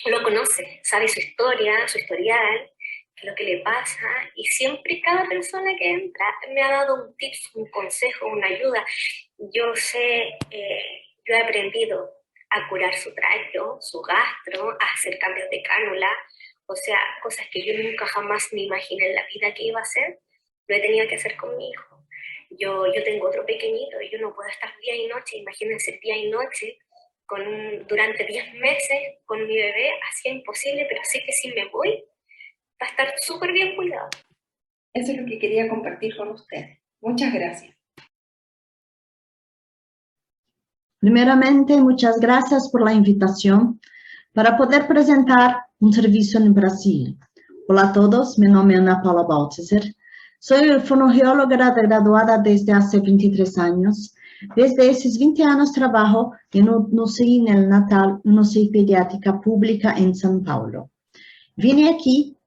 lo conoce, sabe su historia, su historial, qué es lo que le pasa, y siempre cada persona que entra me ha dado un tip, un consejo, una ayuda. Yo he aprendido a curar su tráqueo, su gastro, a hacer cambios de cánula, o sea, cosas que yo nunca jamás me imaginé en la vida que iba a hacer, lo he tenido que hacer con mi hijo. Yo tengo otro pequeñito y yo no puedo estar día y noche, imagínense día y noche, durante 10 meses con mi bebé, hacía imposible, pero sé que si me voy, va a estar súper bien cuidado. Eso es lo que quería compartir con ustedes. Muchas gracias. Primeramente, muchas gracias por la invitación para poder presentar un servicio en Brasil. Hola a todos, mi nombre es Ana Paula Baltzer. Soy fonoaudióloga graduada desde hace 23 años. Desde esos 20 años trabajo en UCI neonatal, UCI pediátrica pública en São Paulo. Vine aquí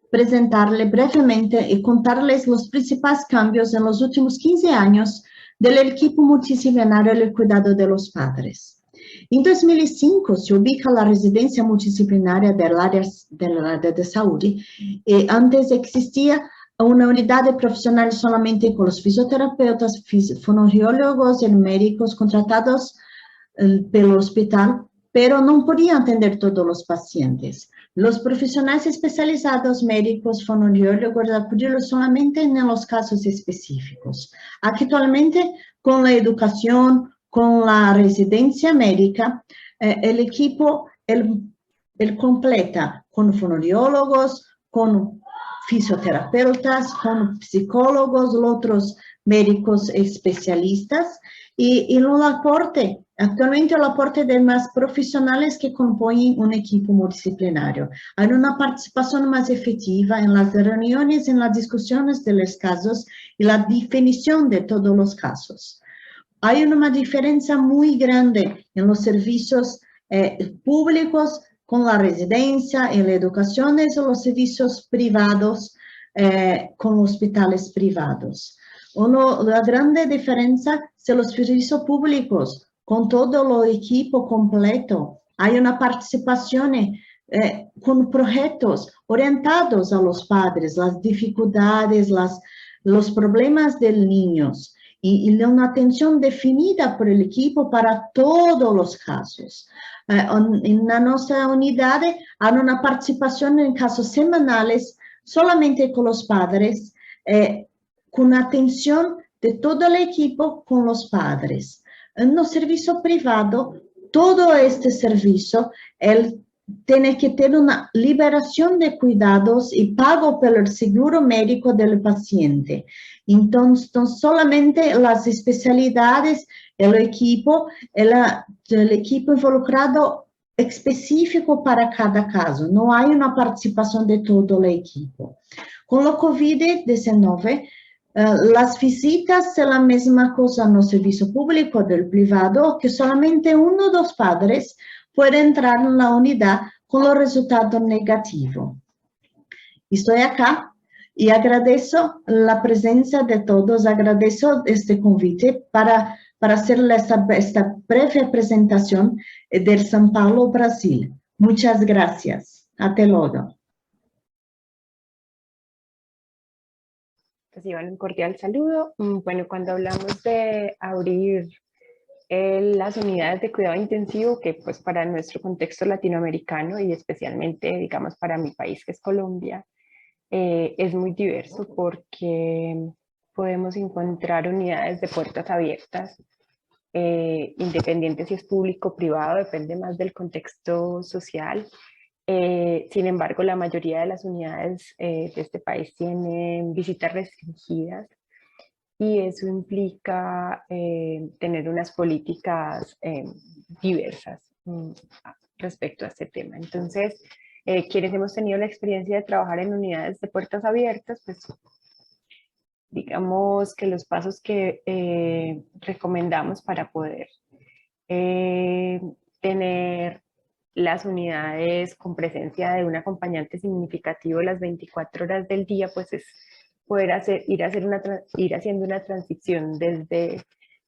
presentarle brevemente y contarles los principales cambios en los últimos 15 años del equipo multidisciplinario del cuidado de los padres. En 2005 se ubica la residencia multidisciplinaria del área de salud. Antes existía una unidad de profesionales solamente con los fisioterapeutas, fonoaudiólogos y médicos contratados pelo hospital, pero no podían atender todos los pacientes. Los profesionales especializados, médicos, fonoaudiólogos, acudieron solamente en los casos específicos. Actualmente, con la educación, con la residencia médica, el equipo completa con fonoaudiólogos, con fisioterapeutas, con psicólogos, otros médicos especialistas, y el aporte, actualmente el aporte de más profesionales que componen un equipo multidisciplinario. Hay una participación más efectiva en las reuniones, en las discusiones de los casos y la definición de todos los casos. Hay una diferencia muy grande en los servicios públicos con la residencia, en la educación y los servicios privados con hospitales privados. La grande diferencia son los servicios públicos, con todo el equipo completo. Hay una participación con proyectos orientados a los padres, las dificultades, los problemas de los niños. y una atención definida por el equipo para todos los casos. En nuestra unidad hay una participación en casos semanales solamente con los padres, con atención de todo el equipo con los padres. En el servicio privado, todo este servicio, él tiene que tener una liberación de cuidados y pago por el seguro médico del paciente. Entonces, solamente las especialidades, el equipo involucrado específico para cada caso. No hay una participación de todo el equipo. Con la COVID-19, las visitas son la misma cosa en el servicio público del privado, que solamente uno o dos padres puede entrar en la unidad con los resultados negativos. Estoy acá y agradezco la presencia de todos, agradezco este convite para hacer esta breve presentación del São Paulo, Brasil. Muchas gracias. Hasta luego. Reciban un cordial saludo. Bueno, cuando hablamos de abrir las unidades de cuidado intensivo, que pues para nuestro contexto latinoamericano y especialmente, digamos, para mi país, que es Colombia, es muy diverso porque podemos encontrar unidades de puertas abiertas, independientes si es público o privado, depende más del contexto social. Sin embargo, la mayoría de las unidades de este país tienen visitas restringidas y eso implica tener unas políticas diversas respecto a este tema. Entonces, quienes hemos tenido la experiencia de trabajar en unidades de puertas abiertas, pues digamos que los pasos que recomendamos para poder tener las unidades con presencia de un acompañante significativo las 24 horas del día, pues es poder ir haciendo una transición desde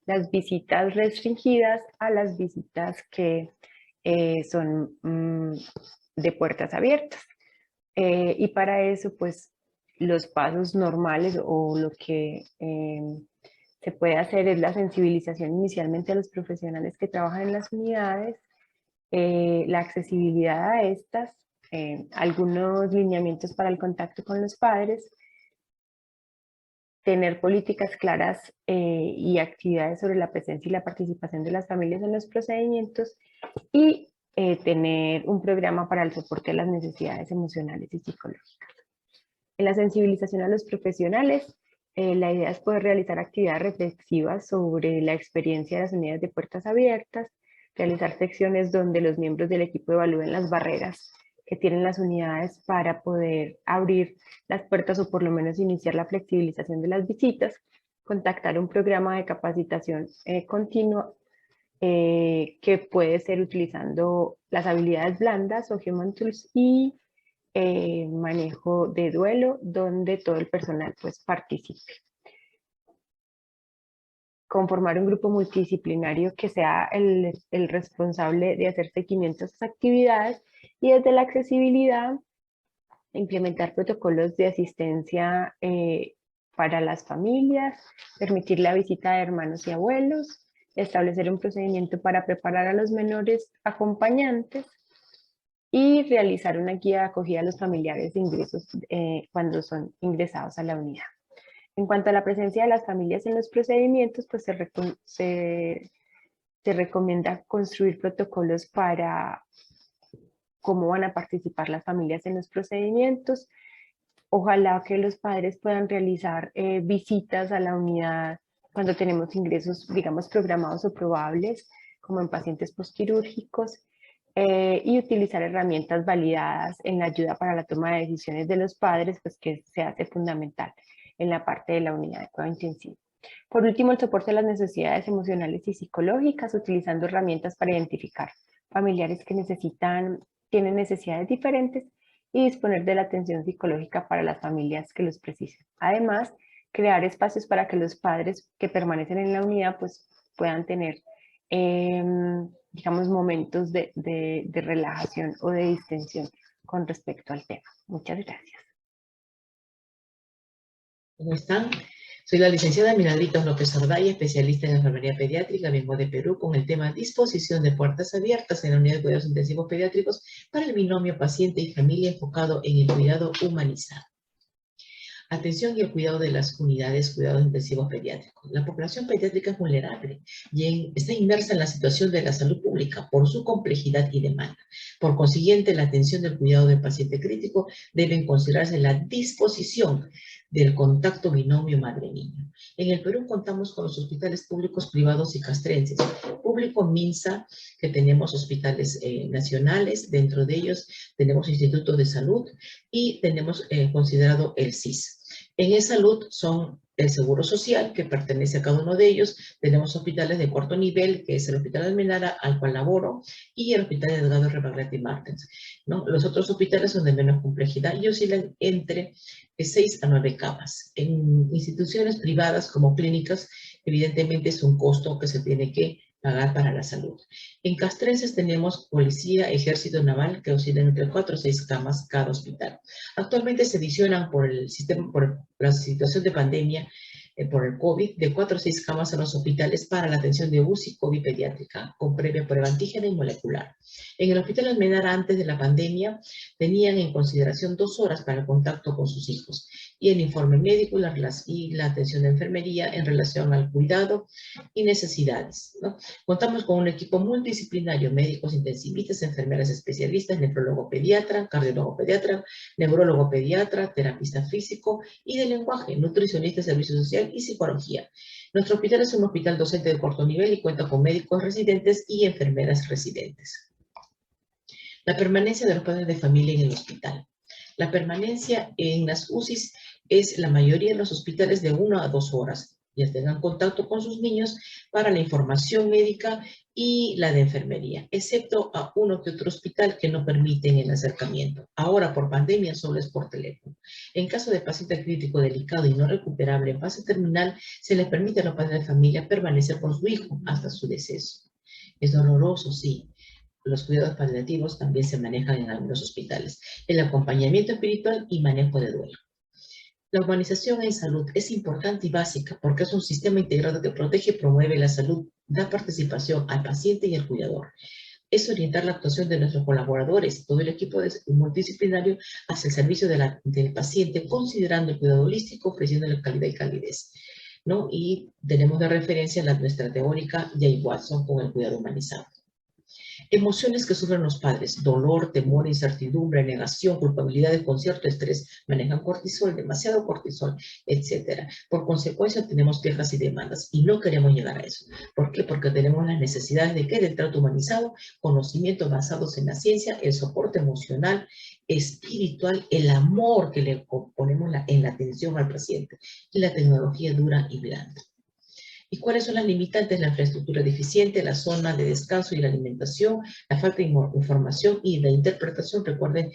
las visitas restringidas a las visitas que son de puertas abiertas. Y para eso, pues, los pasos normales o lo que se puede hacer es la sensibilización inicialmente a los profesionales que trabajan en las unidades, la accesibilidad a estas, algunos lineamientos para el contacto con los padres, tener políticas claras y actividades sobre la presencia y la participación de las familias en los procedimientos y tener un programa para el soporte de las necesidades emocionales y psicológicas. En la sensibilización a los profesionales, la idea es poder realizar actividades reflexivas sobre la experiencia de las unidades de puertas abiertas, realizar secciones donde los miembros del equipo evalúen las barreras que tienen las unidades para poder abrir las puertas o por lo menos iniciar la flexibilización de las visitas, contactar un programa de capacitación continua que puede ser utilizando las habilidades blandas o Human Tools y manejo de duelo donde todo el personal pues participe. Conformar un grupo multidisciplinario que sea el responsable de hacer seguimiento a estas actividades y desde la accesibilidad implementar protocolos de asistencia para las familias, permitir la visita de hermanos y abuelos, establecer un procedimiento para preparar a los menores acompañantes y realizar una guía de acogida a los familiares de ingresos cuando son ingresados a la unidad. En cuanto a la presencia de las familias en los procedimientos, pues se recomienda construir protocolos para cómo van a participar las familias en los procedimientos. Ojalá que los padres puedan realizar visitas a la unidad cuando tenemos ingresos, digamos, programados o probables, como en pacientes postquirúrgicos, y utilizar herramientas validadas en la ayuda para la toma de decisiones de los padres, pues que se hace fundamental en la parte de la unidad de cuidado intensivo. Por último, el soporte a las necesidades emocionales y psicológicas, utilizando herramientas para identificar familiares que tienen necesidades diferentes y disponer de la atención psicológica para las familias que los precisen. Además, crear espacios para que los padres que permanecen en la unidad pues, puedan tener, digamos, momentos de relajación o de distensión con respecto al tema. Muchas gracias. ¿Cómo están? Soy la licenciada Milagritos López Ordaya, especialista en enfermería pediátrica. Vengo de Perú con el tema disposición de puertas abiertas en la unidad de cuidados intensivos pediátricos para el binomio paciente y familia enfocado en el cuidado humanizado. Atención y el cuidado de las unidades de cuidados intensivos pediátricos. La población pediátrica es vulnerable y está inmersa en la situación de la salud pública por su complejidad y demanda. Por consiguiente, la atención del cuidado del paciente crítico debe considerarse la disposición del contacto binomio madre-niño. En el Perú contamos con los hospitales públicos, privados y castrenses. Público MINSA, que tenemos hospitales nacionales, dentro de ellos tenemos institutos de salud y tenemos considerado el CIS. En e-salud son el Seguro Social, que pertenece a cada uno de ellos. Tenemos hospitales de cuarto nivel, que es el Hospital de Almenara, al cual laboro, y el Hospital de Delgado Rebagliati Martens, ¿no? Los otros hospitales son de menos complejidad y oscilan entre 6 a 9 camas. En instituciones privadas como clínicas, evidentemente es un costo que se tiene que pagar para la salud. En castrenses tenemos policía, ejército naval, que oscilan entre 4 o 6 camas cada hospital. Actualmente se adicionan por la situación de pandemia, por el COVID, de 4 o 6 camas en los hospitales para la atención de UCI COVID pediátrica, con previa prueba antígena y molecular. En el Hospital Almenara, antes de la pandemia, tenían en consideración 2 horas para el contacto con sus hijos, y el informe médico y la atención de enfermería en relación al cuidado y necesidades, ¿no? Contamos con un equipo multidisciplinario, médicos intensivistas, enfermeras especialistas, nefrólogo pediatra, cardiólogo pediatra, neurólogo pediatra, terapista físico y de lenguaje, nutricionista, servicio social y psicología. Nuestro hospital es un hospital docente de cuarto nivel y cuenta con médicos residentes y enfermeras residentes. La permanencia de los padres de familia en el hospital. La permanencia en las UCIs es la mayoría de los hospitales de 1 a 2 horas. Ya tengan contacto con sus niños para la información médica y la de enfermería, excepto a uno que otro hospital que no permiten el acercamiento. Ahora, por pandemia, solo es por teléfono. En caso de paciente crítico, delicado y no recuperable en fase terminal, se les permite a los padres de familia permanecer con su hijo hasta su deceso. Es doloroso, sí. Los cuidados paliativos también se manejan en algunos hospitales. El acompañamiento espiritual y manejo de duelo. La humanización en salud es importante y básica porque es un sistema integrado que protege y promueve la salud, da participación al paciente y al cuidador. Es orientar la actuación de nuestros colaboradores, todo el equipo multidisciplinario, hacia el servicio del paciente, considerando el cuidado holístico, ofreciéndole calidad y calidez, ¿no? Y tenemos de referencia nuestra teórica Jay Watson con el cuidado humanizado. Emociones que sufren los padres: dolor, temor, incertidumbre, negación, culpabilidad, desconcierto, estrés. Manejan cortisol, demasiado cortisol, etc. Por consecuencia tenemos quejas y demandas y no queremos llegar a eso. ¿Por qué? Porque tenemos las necesidades de ¿qué? Del trato humanizado, conocimientos basados en la ciencia, el soporte emocional, espiritual, el amor que le ponemos en la atención al paciente y la tecnología dura y blanda. ¿Y cuáles son las limitantes? La infraestructura deficiente, la zona de descanso y la alimentación, la falta de información y la interpretación. Recuerden,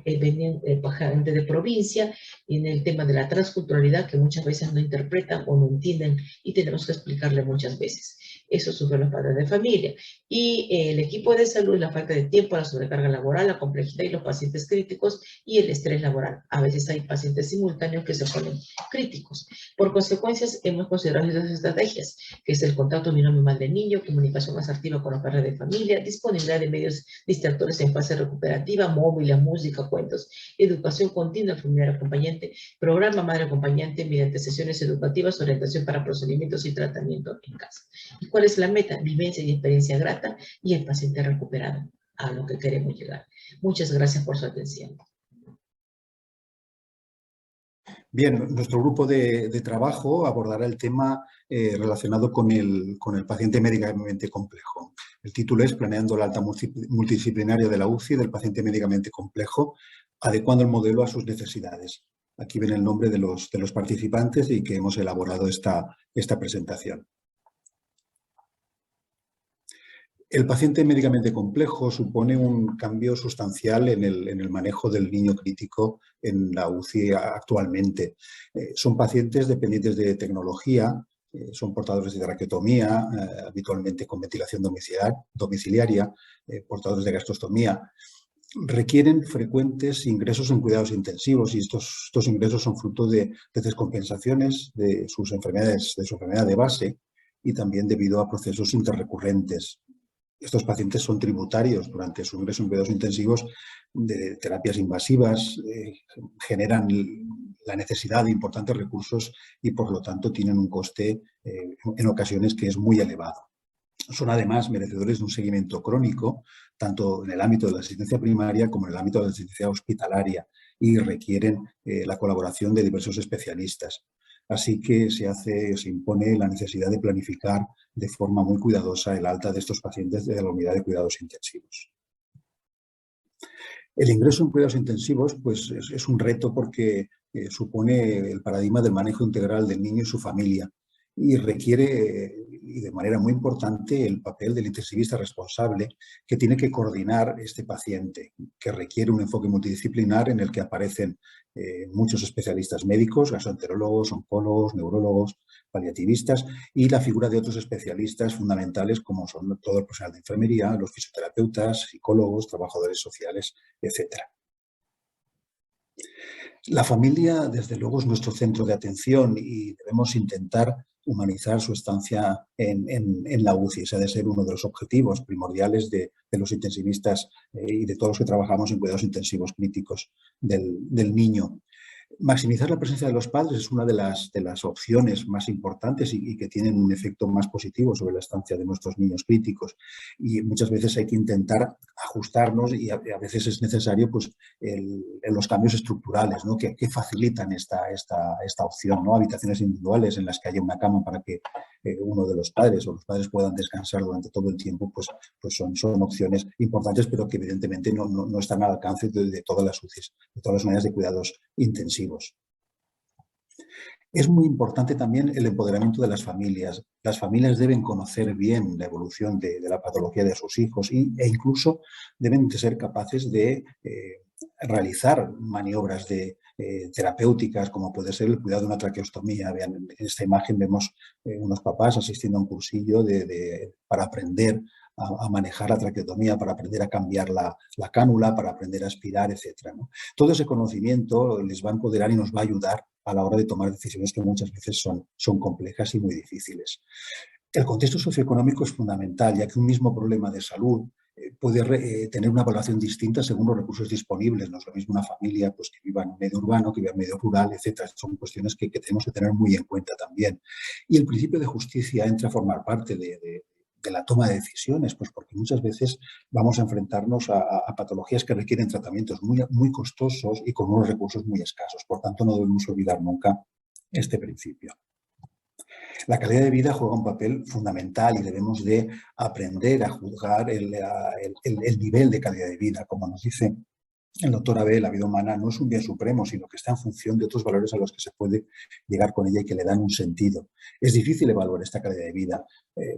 venían gente de provincia, y en el tema de la transculturalidad, que muchas veces no interpretan o no entienden y tenemos que explicarle muchas veces. Eso sufren los padres de familia. Y el equipo de salud, la falta de tiempo, la sobrecarga laboral, la complejidad y los pacientes críticos y el estrés laboral. A veces hay pacientes simultáneos que se ponen críticos. Por consecuencias, hemos considerado estas estrategias, que es el contacto binomio madre-niño, comunicación asertiva con los padres de familia, disponibilidad de medios distractores en fase recuperativa, móviles, música, cuentos, educación continua, enfermera acompañante, programa madre acompañante mediante sesiones educativas, orientación para procedimientos y tratamiento en casa. ¿Y cuál es la meta? Vivencia y experiencia grata y el paciente recuperado, a lo que queremos llegar. Muchas gracias por su atención. Bien, nuestro grupo de trabajo abordará el tema relacionado con el paciente médicamente complejo. El título es Planeando el alta multidisciplinario de la UCI del paciente médicamente complejo, adecuando el modelo a sus necesidades. Aquí ven el nombre de los participantes y que hemos elaborado esta presentación. El paciente médicamente complejo supone un cambio sustancial en el manejo del niño crítico en la UCI actualmente. Son pacientes dependientes de tecnología, son portadores de traqueotomía, habitualmente con ventilación domiciliaria, portadores de gastrostomía. requieren frecuentes ingresos en cuidados intensivos y estos ingresos son fruto de descompensaciones de su enfermedad de base y también debido a procesos interrecurrentes. Estos pacientes son tributarios durante su ingreso en cuidados intensivos de terapias invasivas, generan la necesidad de importantes recursos y por lo tanto tienen un coste en ocasiones que es muy elevado. Son además merecedores de un seguimiento crónico, tanto en el ámbito de la asistencia primaria como en el ámbito de la asistencia hospitalaria y requieren la colaboración de diversos especialistas. Así que se impone la necesidad de planificar de forma muy cuidadosa el alta de estos pacientes de la unidad de cuidados intensivos. El ingreso en cuidados intensivos pues, es un reto porque supone el paradigma del manejo integral del niño y su familia y requiere, y de manera muy importante, el papel del intensivista responsable que tiene que coordinar este paciente, que requiere un enfoque multidisciplinar en el que aparecen muchos especialistas médicos, gastroenterólogos, oncólogos, neurólogos, paliativistas y la figura de otros especialistas fundamentales como son todo el personal de enfermería, los fisioterapeutas, psicólogos, trabajadores sociales, etc. La familia, desde luego, es nuestro centro de atención y debemos intentar humanizar su estancia en la UCI. Ese ha de ser uno de los objetivos primordiales de los intensivistas y de todos los que trabajamos en cuidados intensivos críticos del niño. Maximizar la presencia de los padres es una de las opciones más importantes y que tienen un efecto más positivo sobre la estancia de nuestros niños críticos. Y muchas veces hay que intentar ajustarnos y a veces es necesario pues, los cambios estructurales, ¿no? que facilitan esta opción, ¿no? Habitaciones individuales en las que haya una cama para que uno de los padres o los padres puedan descansar durante todo el tiempo, pues son opciones importantes, pero que evidentemente no están al alcance de todas las UCIs, de todas las unidades de cuidados intensivos. Es muy importante también el empoderamiento de las familias. Las familias deben conocer bien la evolución de la patología de sus hijos e incluso deben de ser capaces de realizar maniobras terapéuticas, como puede ser el cuidado de una traqueostomía. Vean, en esta imagen vemos unos papás asistiendo a un cursillo para aprender a manejar la traqueotomía, para aprender a cambiar la cánula, para aprender a aspirar, etc., ¿no? Todo ese conocimiento les va a empoderar y nos va a ayudar a la hora de tomar decisiones que muchas veces son complejas y muy difíciles. El contexto socioeconómico es fundamental, ya que un mismo problema de salud puede tener una evaluación distinta según los recursos disponibles. No es lo mismo una familia pues, que viva en un medio urbano, que viva en medio rural, etc. Son cuestiones que tenemos que tener muy en cuenta también. Y el principio de justicia entra a formar parte de la toma de decisiones, pues porque muchas veces vamos a enfrentarnos a patologías que requieren tratamientos muy costosos y con unos recursos muy escasos. Por tanto, no debemos olvidar nunca este principio. La calidad de vida juega un papel fundamental y debemos de aprender a juzgar el nivel de calidad de vida. Como nos dice el doctor Abel, la vida humana no es un bien supremo, sino que está en función de otros valores a los que se puede llegar con ella y que le dan un sentido. Es difícil evaluar esta calidad de vida.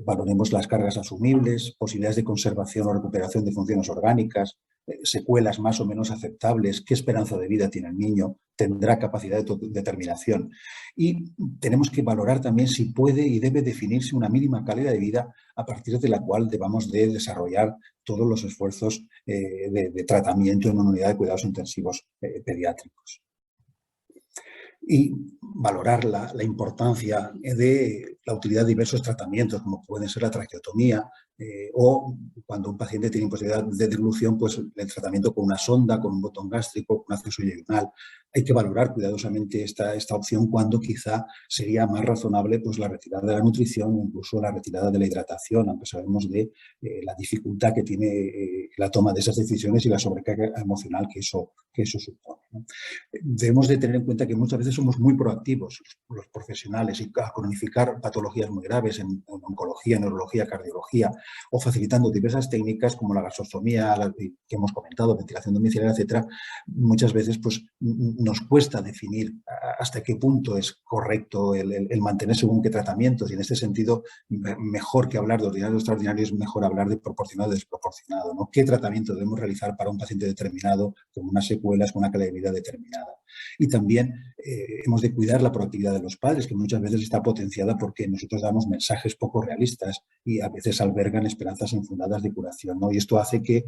Valoremos las cargas asumibles, posibilidades de conservación o recuperación de funciones orgánicas, secuelas más o menos aceptables, qué esperanza de vida tiene el niño, tendrá capacidad de determinación. Y tenemos que valorar también si puede y debe definirse una mínima calidad de vida a partir de la cual debamos de desarrollar todos los esfuerzos de tratamiento en una unidad de cuidados intensivos pediátricos. Y valorar la importancia de la utilidad de diversos tratamientos, como pueden ser la traqueotomía, o cuando un paciente tiene imposibilidad de deglución, pues el tratamiento con una sonda, con un botón gástrico, con acceso yeyunal. Hay que valorar cuidadosamente esta opción cuando quizá sería más razonable pues, la retirada de la nutrición o incluso la retirada de la hidratación, aunque sabemos de la dificultad que tiene la toma de esas decisiones y la sobrecarga emocional que eso supone, ¿no? Debemos de tener en cuenta que muchas veces somos muy proactivos los profesionales y a cronificar patologías muy graves en oncología, neurología, cardiología, o facilitando diversas técnicas como la gastrostomía, que hemos comentado, ventilación domiciliaria, etcétera, muchas veces pues, nos cuesta definir hasta qué punto es correcto el mantener según qué tratamientos, y en este sentido, mejor que hablar de ordinario o extraordinario, es mejor hablar de proporcionado o desproporcionado, ¿no? ¿Qué tratamiento debemos realizar para un paciente determinado, con unas secuelas, con una calidad de vida determinada? Y también hemos de cuidar la proactividad de los padres, que muchas veces está potenciada porque nosotros damos mensajes poco realistas y a veces albergan esperanzas infundadas de curación, ¿no? Y esto hace que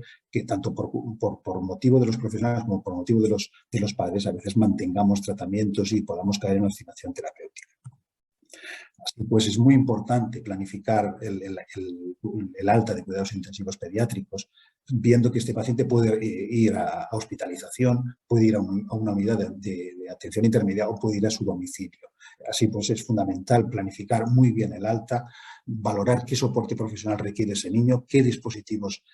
tanto por motivo de los profesionales como por motivo de los padres, a veces mantengamos tratamientos y podamos caer en una obstinación terapéutica. Así pues, es muy importante planificar el alta de cuidados intensivos pediátricos, viendo que este paciente puede ir a hospitalización, puede ir a una unidad de atención intermedia o puede ir a su domicilio. Así pues, es fundamental planificar muy bien el alta, valorar qué soporte profesional requiere ese niño, qué dispositivos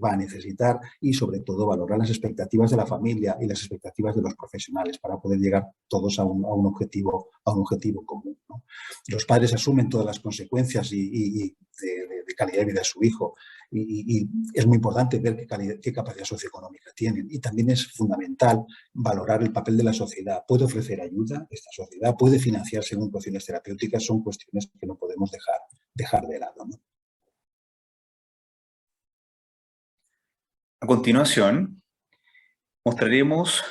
va a necesitar y, sobre todo, valorar las expectativas de la familia y las expectativas de los profesionales para poder llegar todos a un objetivo común, ¿no? Los padres asumen todas las consecuencias de calidad de vida de su hijo y es muy importante ver qué capacidad socioeconómica tienen. Y también es fundamental valorar el papel de la sociedad. ¿Puede ofrecer ayuda esta sociedad? ¿Puede financiar según cuestiones terapéuticas? Son cuestiones que no podemos dejar de lado, ¿no? A continuación, mostraremos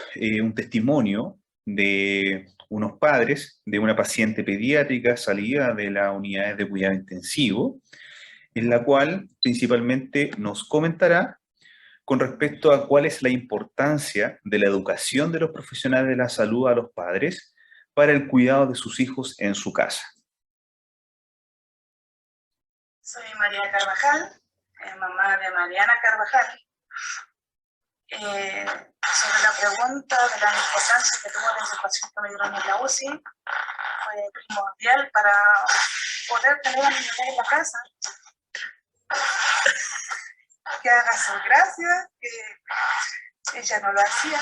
un testimonio de unos padres de una paciente pediátrica salida de las unidades de cuidado intensivo, en la cual principalmente nos comentará con respecto a cuál es la importancia de la educación de los profesionales de la salud a los padres para el cuidado de sus hijos en su casa. Soy María Carvajal, mamá de Mariana Carvajal. Sobre la pregunta de la importancia que tuvo la educación que me dieron en la UCI, fue primordial para poder tener a mi bebé en la casa. Que haga sus gracias, que ella no lo hacía.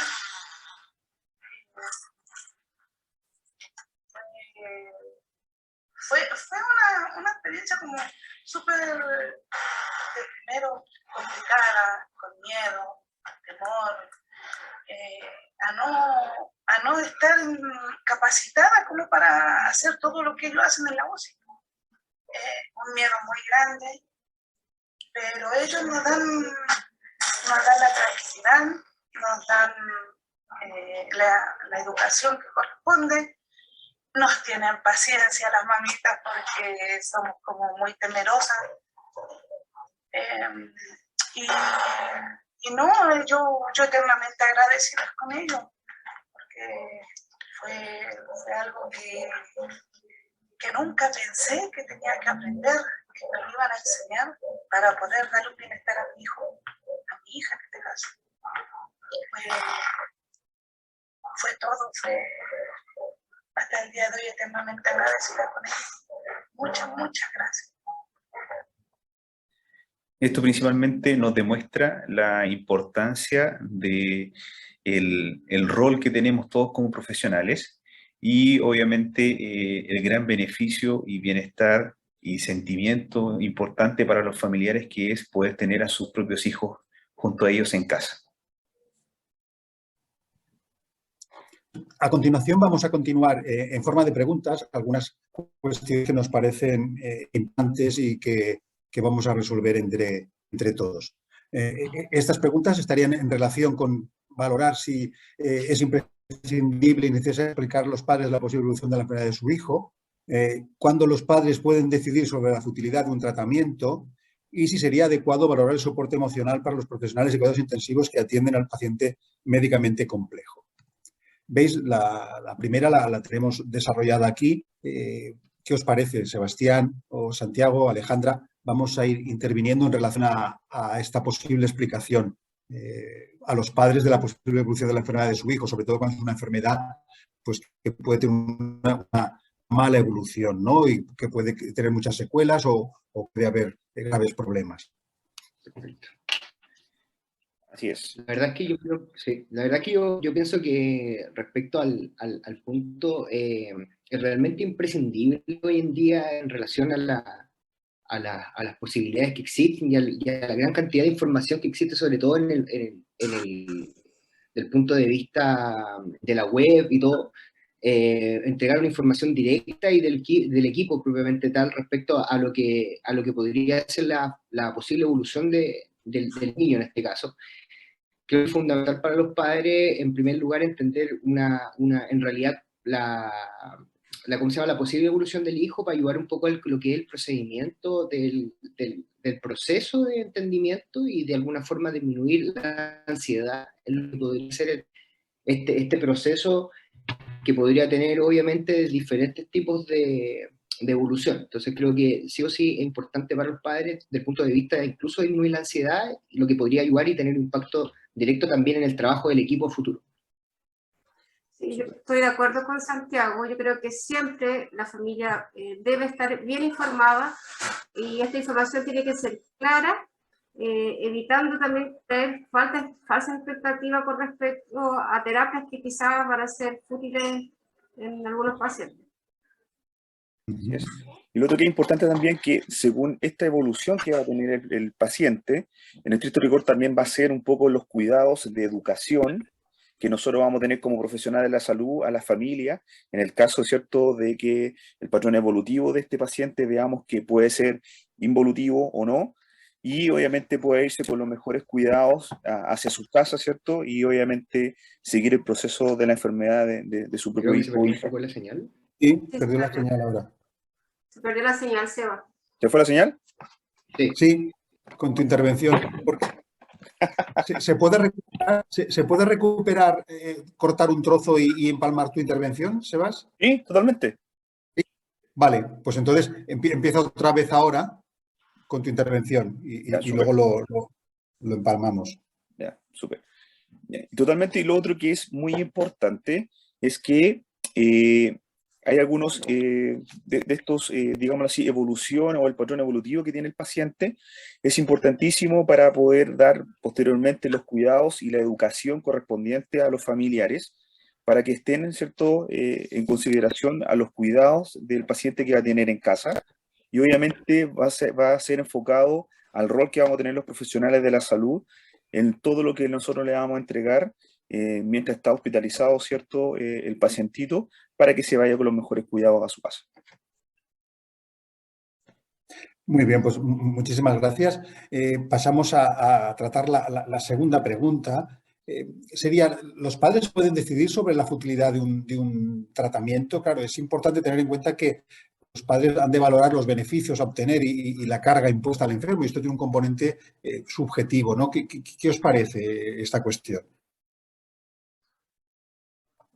Fue una experiencia como súper, de primero, complicada, con miedo, temor, a no estar capacitada como para hacer todo lo que ellos hacen en la UCI. Un miedo muy grande, pero ellos nos dan la tranquilidad, nos dan la educación que corresponde, nos tienen paciencia las mamitas porque somos como muy temerosas. Y no, yo eternamente agradecida con ellos, porque fue algo que nunca pensé que tenía que aprender, que me lo iban a enseñar para poder dar un bienestar a mi hijo, a mi hija en este caso. Fue todo, hasta el día de hoy eternamente agradecida con ellos. Muchas gracias. Esto principalmente nos demuestra la importancia de el rol que tenemos todos como profesionales y obviamente el gran beneficio y bienestar y sentimiento importante para los familiares que es poder tener a sus propios hijos junto a ellos en casa. A continuación vamos a continuar en forma de preguntas algunas cuestiones que nos parecen importantes y que vamos a resolver entre todos. Estas preguntas estarían en relación con valorar si es imprescindible y necesario explicar a los padres la posible evolución de la enfermedad de su hijo, cuándo los padres pueden decidir sobre la futilidad de un tratamiento y si sería adecuado valorar el soporte emocional para los profesionales de cuidados intensivos que atienden al paciente médicamente complejo. ¿Veis? La primera la tenemos desarrollada aquí. ¿Qué os parece, Sebastián o Santiago, Alejandra? Vamos a ir interviniendo en relación a esta posible explicación a los padres de la posible evolución de la enfermedad de su hijo, sobre todo cuando es una enfermedad pues, que puede tener una mala evolución, ¿no? Y que puede tener muchas secuelas o puede haber graves problemas. Perfecto. Así es. La verdad es que yo creo, sí, la verdad que yo pienso que respecto al punto, es realmente imprescindible hoy en día en relación a las posibilidades que existen y a la gran cantidad de información que existe, sobre todo en del punto de vista de la web y todo, entregar una información directa y del equipo propiamente tal respecto a lo que podría ser la posible evolución del niño en este caso. Creo que es fundamental para los padres, en primer lugar, entender en realidad ¿cómo se llama? La posible evolución del hijo para ayudar un poco a lo que es el procedimiento del proceso de entendimiento y de alguna forma disminuir la ansiedad en lo que podría ser este proceso que podría tener obviamente diferentes tipos de evolución. Entonces creo que sí o sí es importante para los padres desde el punto de vista de incluso disminuir la ansiedad, lo que podría ayudar y tener un impacto directo también en el trabajo del equipo futuro. Sí, yo estoy de acuerdo con Santiago. Yo creo que siempre la familia debe estar bien informada y esta información tiene que ser clara, evitando también tener falsas expectativas con respecto a terapias que quizás van a ser fútiles en algunos pacientes. Yes. Y lo otro que es importante también que según esta evolución que va a tener el paciente, en estricto rigor también va a ser un poco los cuidados de educación que nosotros vamos a tener como profesionales de la salud a la familia, en el caso, ¿cierto?, de que el patrón evolutivo de este paciente veamos que puede ser involutivo o no, y obviamente puede irse con los mejores cuidados hacia sus casas, ¿cierto?, y obviamente seguir el proceso de la enfermedad de su propio hijo. ¿Se fue la señal? Sí, perdió la señal ahora. Se perdió la señal, Seba. ¿Se fue la señal? Sí, con tu intervención. ¿Se puede recuperar, cortar un trozo y empalmar tu intervención, Sebas? Sí, totalmente. Sí. Vale, pues entonces empieza otra vez ahora con tu intervención y luego lo empalmamos. Ya, súper. Totalmente, y lo otro que es muy importante es que hay algunos de estos, digamos así, evolución o el patrón evolutivo que tiene el paciente. Es importantísimo para poder dar posteriormente los cuidados y la educación correspondiente a los familiares para que estén, ¿cierto?, en consideración a los cuidados del paciente que va a tener en casa. Y obviamente va a ser enfocado al rol que vamos a tener los profesionales de la salud en todo lo que nosotros le vamos a entregar mientras está hospitalizado, ¿cierto?, el pacientito, para que se vaya con los mejores cuidados a su casa. Muy bien, pues muchísimas gracias. Pasamos a tratar la segunda pregunta. Sería, ¿los padres pueden decidir sobre la futilidad de un tratamiento? Claro, es importante tener en cuenta que los padres han de valorar los beneficios a obtener y la carga impuesta al enfermo, y esto tiene un componente subjetivo, ¿no? ¿Qué os parece esta cuestión?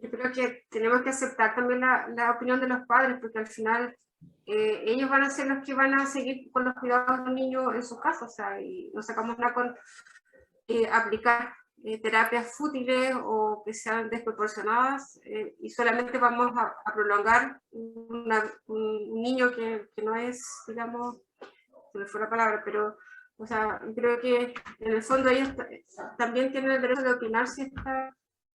Yo creo que tenemos que aceptar también la opinión de los padres, porque al final ellos van a ser los que van a seguir con los cuidados del niño en su casa, o sea, y no sacamos nada con aplicar terapias fútiles o que sean desproporcionadas y solamente vamos a prolongar un niño que no es, digamos, se me fue la palabra, pero o sea, creo que en el fondo ellos también tienen el derecho de opinar si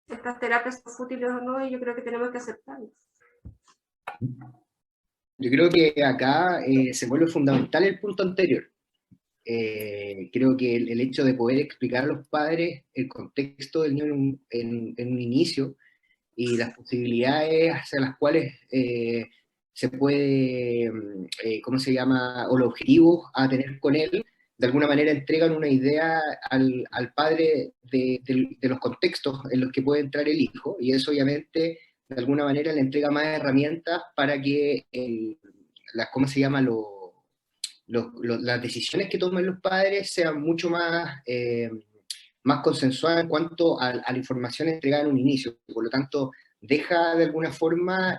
estas terapias son fútiles o no, y yo creo que tenemos que aceptarlas. Yo creo que acá se vuelve fundamental el punto anterior. Creo que el hecho de poder explicar a los padres el contexto del niño en un inicio y las posibilidades hacia las cuales se puede, ¿cómo se llama?, o los objetivos a tener con él, de alguna manera entregan una idea al padre de los contextos en los que puede entrar el hijo, y eso obviamente de alguna manera le entrega más herramientas para que ¿cómo se llama?, las decisiones que toman los padres sean mucho más consensuadas en cuanto a la información entregada en un inicio. Por lo tanto, deja de alguna forma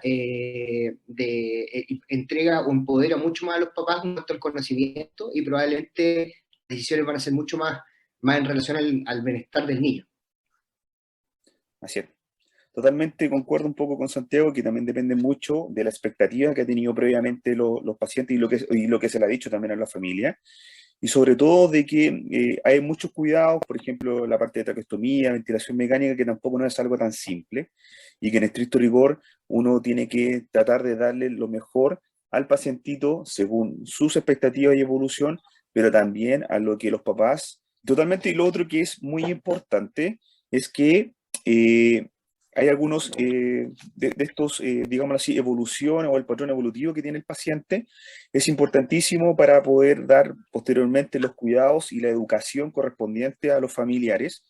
entrega o empodera mucho más a los papás en cuanto al conocimiento, y probablemente las decisiones van a ser mucho más en relación al bienestar del niño. Así es. Totalmente concuerdo un poco con Santiago, que también depende mucho de la expectativa que han tenido previamente los pacientes y lo que se le ha dicho también a la familia. Y sobre todo de que hay muchos cuidados, por ejemplo, la parte de traqueostomía, ventilación mecánica, que tampoco no es algo tan simple, y que en estricto rigor uno tiene que tratar de darle lo mejor al pacientito según sus expectativas y evolución, pero también a lo que los papás, totalmente. Y lo otro que es muy importante es que hay algunos de estos, digamos así, evoluciones o el patrón evolutivo que tiene el paciente. Es importantísimo para poder dar posteriormente los cuidados y la educación correspondiente a los familiares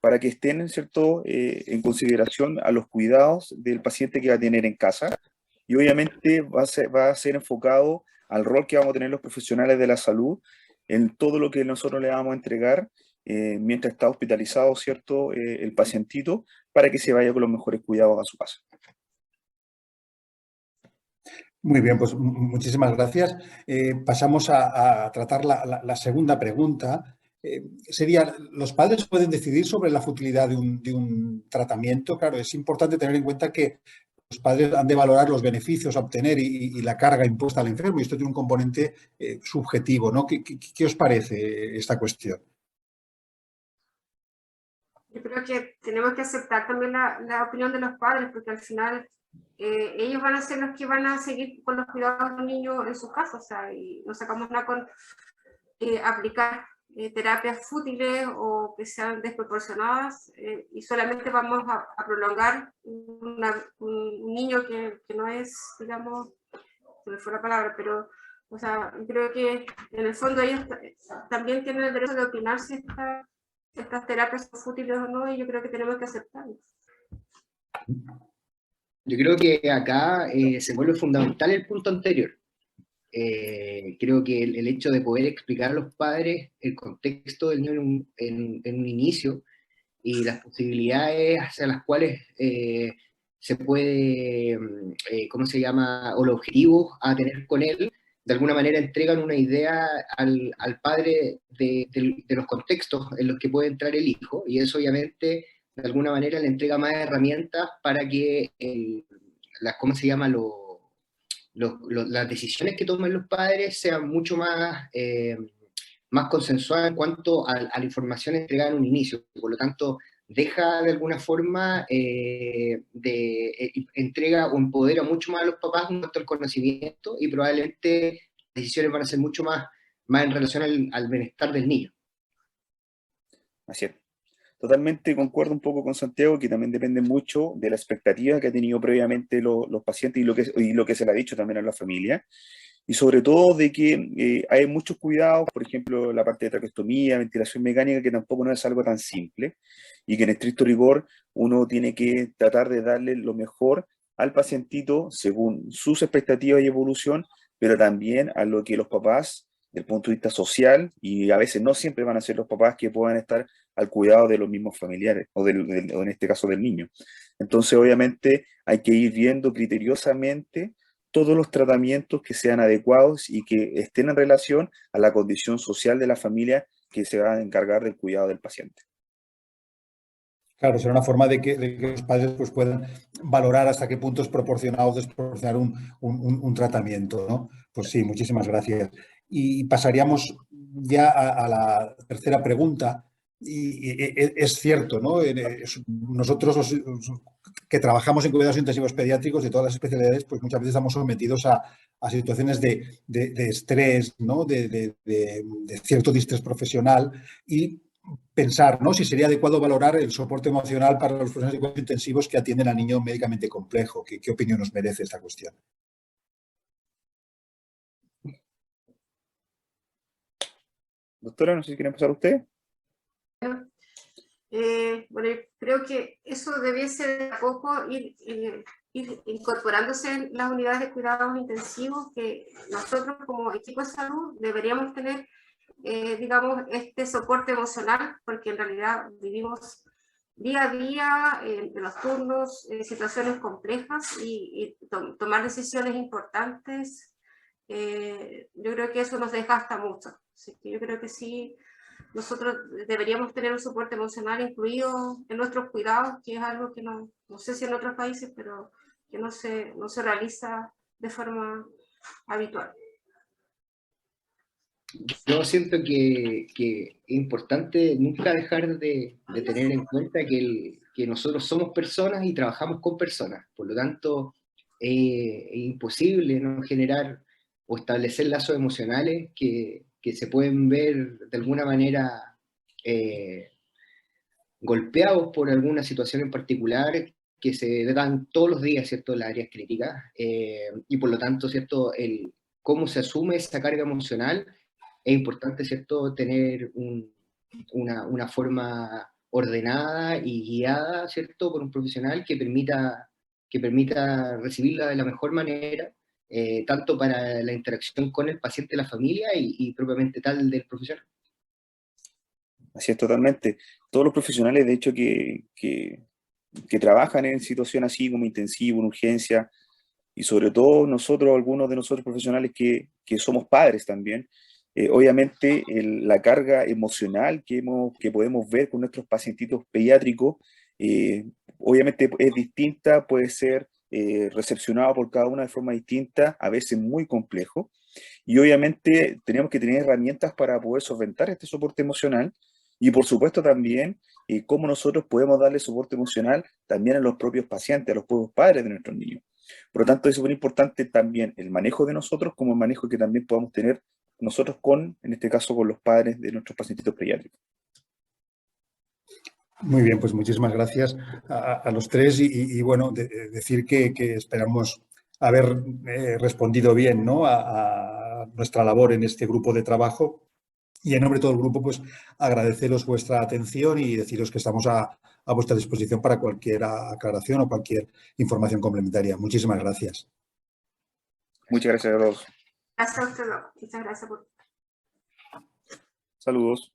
para que estén, ¿cierto?, en consideración a los cuidados del paciente que va a tener en casa. Y obviamente va a ser enfocado al rol que vamos a tener los profesionales de la salud en todo lo que nosotros le vamos a entregar mientras está hospitalizado, ¿cierto?, el pacientito, para que se vaya con los mejores cuidados a su casa. Muy bien, pues muchísimas gracias. Pasamos a tratar la segunda pregunta. Sería, ¿los padres pueden decidir sobre la futilidad de un tratamiento? Claro, es importante tener en cuenta que los padres han de valorar los beneficios a obtener y la carga impuesta al enfermo, y esto tiene un componente subjetivo, ¿no? ¿Qué os parece esta cuestión? Yo creo que tenemos que aceptar también la opinión de los padres, porque al final ellos van a ser los que van a seguir con los cuidados del niño en su casa, o sea, y no sacamos nada con aplicar terapias fútiles o que sean desproporcionadas, y solamente vamos a prolongar un niño que no es, digamos, se me fue la palabra, pero, o sea, creo que en el fondo ellos también tienen el derecho de opinar si estas terapias son fútiles o no, y yo creo que tenemos que aceptarlas. Yo creo que acá se vuelve fundamental el punto anterior. Creo que el hecho de poder explicar a los padres el contexto del niño en un inicio y las posibilidades hacia las cuales se puede, ¿cómo se llama?, o los objetivos a tener con él, de alguna manera entregan una idea al padre de los contextos en los que puede entrar el hijo, y eso obviamente de alguna manera le entrega más herramientas para que ¿cómo se llama?, las decisiones que toman los padres sean mucho más, más consensuadas en cuanto a la información entregada en un inicio. Por lo tanto, deja de alguna forma entrega o empodera mucho más a los papás en cuanto al conocimiento, y probablemente las decisiones van a ser mucho más en relación al bienestar del niño. Así es. Totalmente concuerdo un poco con Santiago, que también depende mucho de la expectativa que han tenido previamente los pacientes y lo que se le ha dicho también a la familia. Y sobre todo de que hay muchos cuidados, por ejemplo, la parte de traqueostomía, ventilación mecánica, que tampoco no es algo tan simple, y que en estricto rigor uno tiene que tratar de darle lo mejor al pacientito según sus expectativas y evolución, pero también a lo que los papás, del punto de vista social, y a veces no siempre van a ser los papás que puedan estar al cuidado de los mismos familiares, o en este caso del niño. Entonces, obviamente, hay que ir viendo criteriosamente todos los tratamientos que sean adecuados y que estén en relación a la condición social de la familia que se va a encargar del cuidado del paciente. Claro, será una forma de que los padres pues, puedan valorar hasta qué punto es proporcionado o desproporcionar un tratamiento, ¿no? Pues sí, muchísimas gracias. Y pasaríamos ya a la tercera pregunta. Y es cierto, ¿no? Nosotros que trabajamos en cuidados intensivos pediátricos de todas las especialidades, pues muchas veces estamos sometidos a situaciones de estrés, ¿no? De cierto distrés profesional, y pensar, ¿no?, si sería adecuado valorar el soporte emocional para los profesionales de cuidados intensivos que atienden a niños médicamente complejo. ¿Qué opinión nos merece esta cuestión? Doctora, no sé si quiere empezar usted. Bueno, creo que eso debiese de a poco ir incorporándose en las unidades de cuidados intensivos, que nosotros como equipo de salud deberíamos tener, digamos, este soporte emocional, porque en realidad vivimos día a día en los turnos, situaciones complejas, y tomar decisiones importantes, yo creo que eso nos desgasta mucho. Así que yo creo que sí, nosotros deberíamos tener un soporte emocional incluido en nuestros cuidados, que es algo que no sé si en otros países, pero que no se realiza de forma habitual. Yo siento que es importante nunca dejar de tener en cuenta que nosotros somos personas y trabajamos con personas. Por lo tanto, es imposible no generar o establecer lazos emocionales que se pueden ver de alguna manera golpeados por alguna situación en particular que se dan todos los días, ¿cierto?, en las áreas críticas, y por lo tanto, ¿cierto?, cómo se asume esa carga emocional, es importante, ¿cierto?, tener una forma ordenada y guiada, ¿cierto?, por un profesional que permita recibirla de la mejor manera, tanto para la interacción con el paciente, la familia y propiamente tal del profesional. Así es, totalmente. Todos los profesionales, de hecho, que trabajan en situación así como intensivo, en urgencia, y sobre todo nosotros, algunos de nosotros profesionales que somos padres también, obviamente la carga emocional que podemos ver con nuestros pacientitos pediátricos, obviamente es distinta, puede ser recepcionado por cada una de forma distinta, a veces muy complejo, y obviamente tenemos que tener herramientas para poder solventar este soporte emocional, y por supuesto también cómo nosotros podemos darle soporte emocional también a los propios pacientes, a los propios padres de nuestros niños. Por lo tanto, es súper importante también el manejo de nosotros como el manejo que también podamos tener nosotros en este caso, con los padres de nuestros pacientitos pediátricos. Muy bien, pues muchísimas gracias a los tres y bueno, decir que esperamos haber respondido bien, ¿no?, a nuestra labor en este grupo de trabajo. Y en nombre de todo el grupo, pues agradeceros vuestra atención y deciros que estamos a vuestra disposición para cualquier aclaración o cualquier información complementaria. Muchísimas gracias. Muchas gracias a todos. Gracias a usted, muchas gracias por... Saludos.